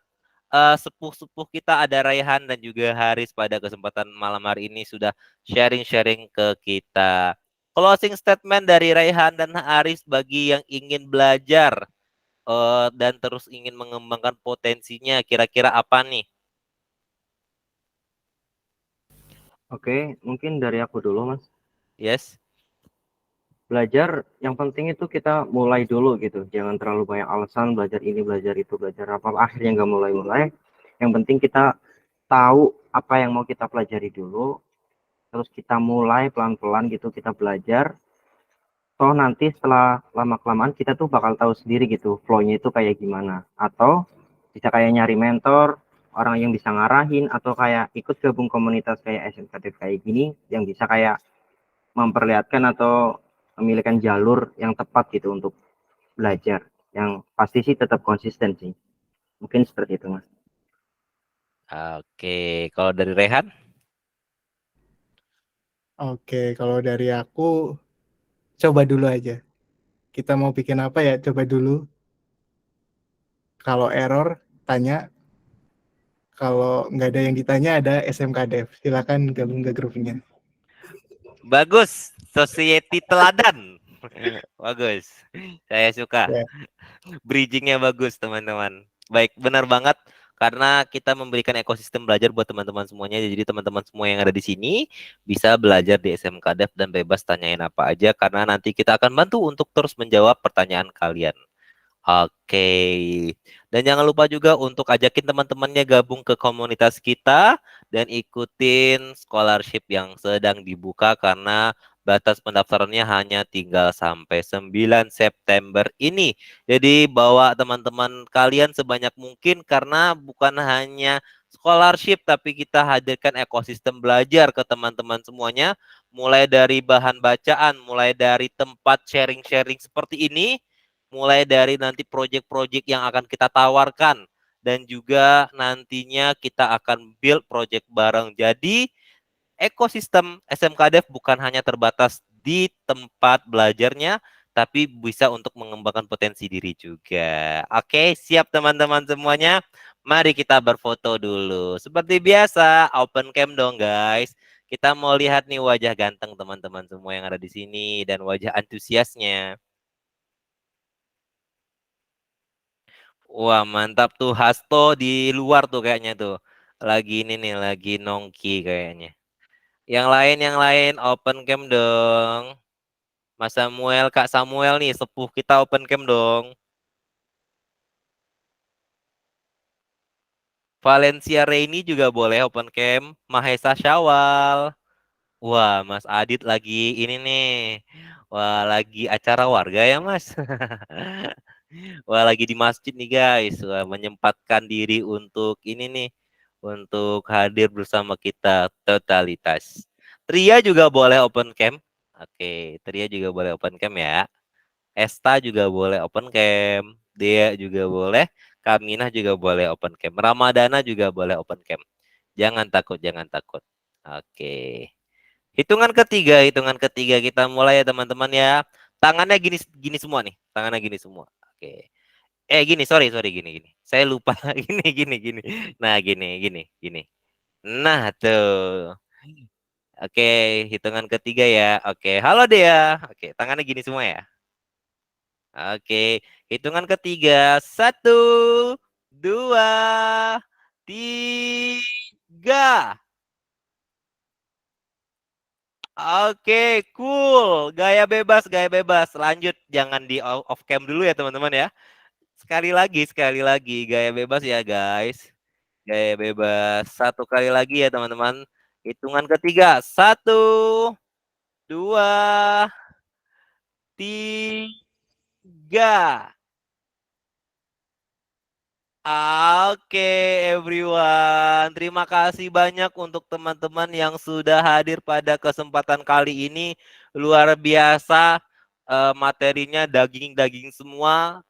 sepuh-sepuh kita. Ada Raihan dan juga Haris pada kesempatan malam hari ini sudah sharing-sharing ke kita. Closing statement dari Raihan dan Haris bagi yang ingin belajar dan terus ingin mengembangkan potensinya. Kira-kira apa nih? Oke, mungkin dari aku dulu mas. Yes. Belajar yang penting itu kita mulai dulu gitu, jangan terlalu banyak alasan belajar ini belajar itu belajar apa, akhirnya nggak mulai. Yang penting kita tahu apa yang mau kita pelajari dulu, terus kita mulai pelan-pelan gitu, kita belajar. Toh nanti setelah lama kelamaan kita tuh bakal tahu sendiri gitu flow-nya itu kayak gimana, atau bisa kayak nyari mentor, orang yang bisa ngarahin, atau kayak ikut gabung komunitas kayak SMKTF kayak gini yang bisa kayak memperlihatkan atau memiliki jalur yang tepat gitu untuk belajar, yang pasti sih tetap konsisten sih, mungkin seperti itu mas. Oke, kalau dari Rehan? Oke, kalau dari aku coba dulu aja. Kita mau bikin apa ya? Coba dulu. Kalau error, tanya. Kalau nggak ada yang ditanya, ada SMK Dev. Silakan gabung ke grupnya. Bagus, society teladan. Bagus. Saya suka. Ya. Bridgingnya bagus, teman-teman. Baik, benar banget. Karena kita memberikan ekosistem belajar buat teman-teman semuanya. Jadi teman-teman semua yang ada di sini bisa belajar di SMK Dev dan bebas tanyain apa aja. Karena nanti kita akan bantu untuk terus menjawab pertanyaan kalian. Oke. Dan jangan lupa juga untuk ajakin teman-temannya gabung ke komunitas kita dan ikutin scholarship yang sedang dibuka karena batas pendaftarannya hanya tinggal sampai 9 September ini. Jadi bawa teman-teman kalian sebanyak mungkin karena bukan hanya scholarship tapi kita hadirkan ekosistem belajar ke teman-teman semuanya mulai dari bahan bacaan, mulai dari tempat sharing-sharing seperti ini, mulai dari nanti project-project yang akan kita tawarkan dan juga nantinya kita akan build project bareng. Jadi ekosistem SMK Dev bukan hanya terbatas di tempat belajarnya, tapi bisa untuk mengembangkan potensi diri juga. Oke, siap teman-teman semuanya? Mari kita berfoto dulu. Seperti biasa, open cam dong guys. Kita mau lihat nih wajah ganteng teman-teman semua yang ada di sini dan wajah antusiasnya. Wah, mantap tuh Hasto di luar tuh kayaknya tuh. Lagi ini nih, lagi nongki kayaknya. Yang lain open cam dong. Mas Samuel, Kak Samuel nih, sepuh kita open cam dong. Valencia Reini juga boleh open cam. Mahesa Syawal. Wah, Mas Adit lagi ini nih. Wah, lagi acara warga ya, Mas. Wah, lagi di masjid nih, guys. Wah, menyempatkan diri untuk ini nih. Untuk hadir bersama kita totalitas. Tria juga boleh open cam. Oke, Tria juga boleh open cam ya. Esta juga boleh open cam. Dea juga boleh. Kaminah juga boleh open cam. Ramadana juga boleh open cam. Jangan takut, jangan takut. Oke. Hitungan ketiga kita mulai ya teman-teman ya. Tangannya gini gini semua nih. Tangannya gini semua. Oke. Gini, sorry gini. Saya lupa gini. Nah, gini. Nah, tuh. Oke, hitungan ketiga ya. Oke, halo Dea. Oke, tangannya gini semua ya. Oke, hitungan ketiga. 1, 2, 3. Oke, cool. Gaya bebas. Lanjut, jangan di off cam dulu ya teman-teman ya. Sekali lagi. Gaya bebas ya guys. Gaya bebas. Satu kali lagi ya teman-teman. Hitungan ketiga. 1, 2, 3. Oke, everyone. Terima kasih banyak untuk teman-teman yang sudah hadir pada kesempatan kali ini. Luar biasa, materinya daging-daging semua,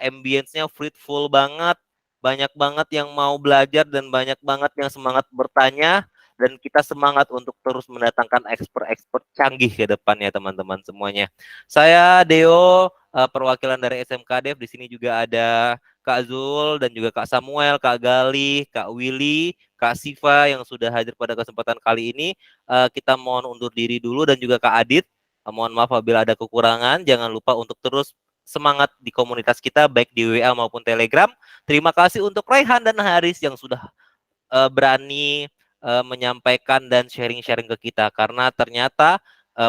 ambience-nya fruitful banget. Banyak banget yang mau belajar dan banyak banget yang semangat bertanya. Dan kita semangat untuk terus mendatangkan expert-expert canggih ke depannya teman-teman semuanya. Saya Deo, perwakilan dari SMK Dev. Di sini juga ada Kak Zul dan juga Kak Samuel, Kak Gali, Kak Willy, Kak Siva yang sudah hadir pada kesempatan kali ini. Kita mohon undur diri dulu dan juga Kak Adit. Mohon maaf apabila ada kekurangan. Jangan lupa untuk terus semangat di komunitas kita baik di WA maupun Telegram. Terima kasih untuk Raihan dan Haris yang sudah berani menyampaikan dan sharing-sharing ke kita karena ternyata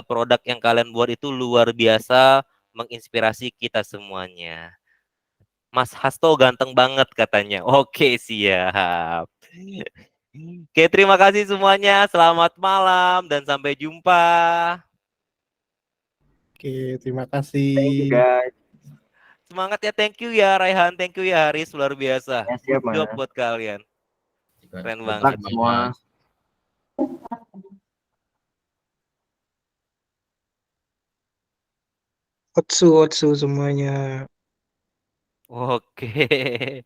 produk yang kalian buat itu luar biasa menginspirasi kita semuanya. Mas Hasto ganteng banget katanya. Oke, siap. Oke, terima kasih semuanya. Selamat malam dan sampai jumpa. Oke, terima Thank you kasih. guys. Semangat ya, thank you ya Raihan, thank you ya Haris, luar biasa. Ya, siap, Good job Mas. buat kalian. Keren Good banget. luck semua. Otsu semuanya. Oke.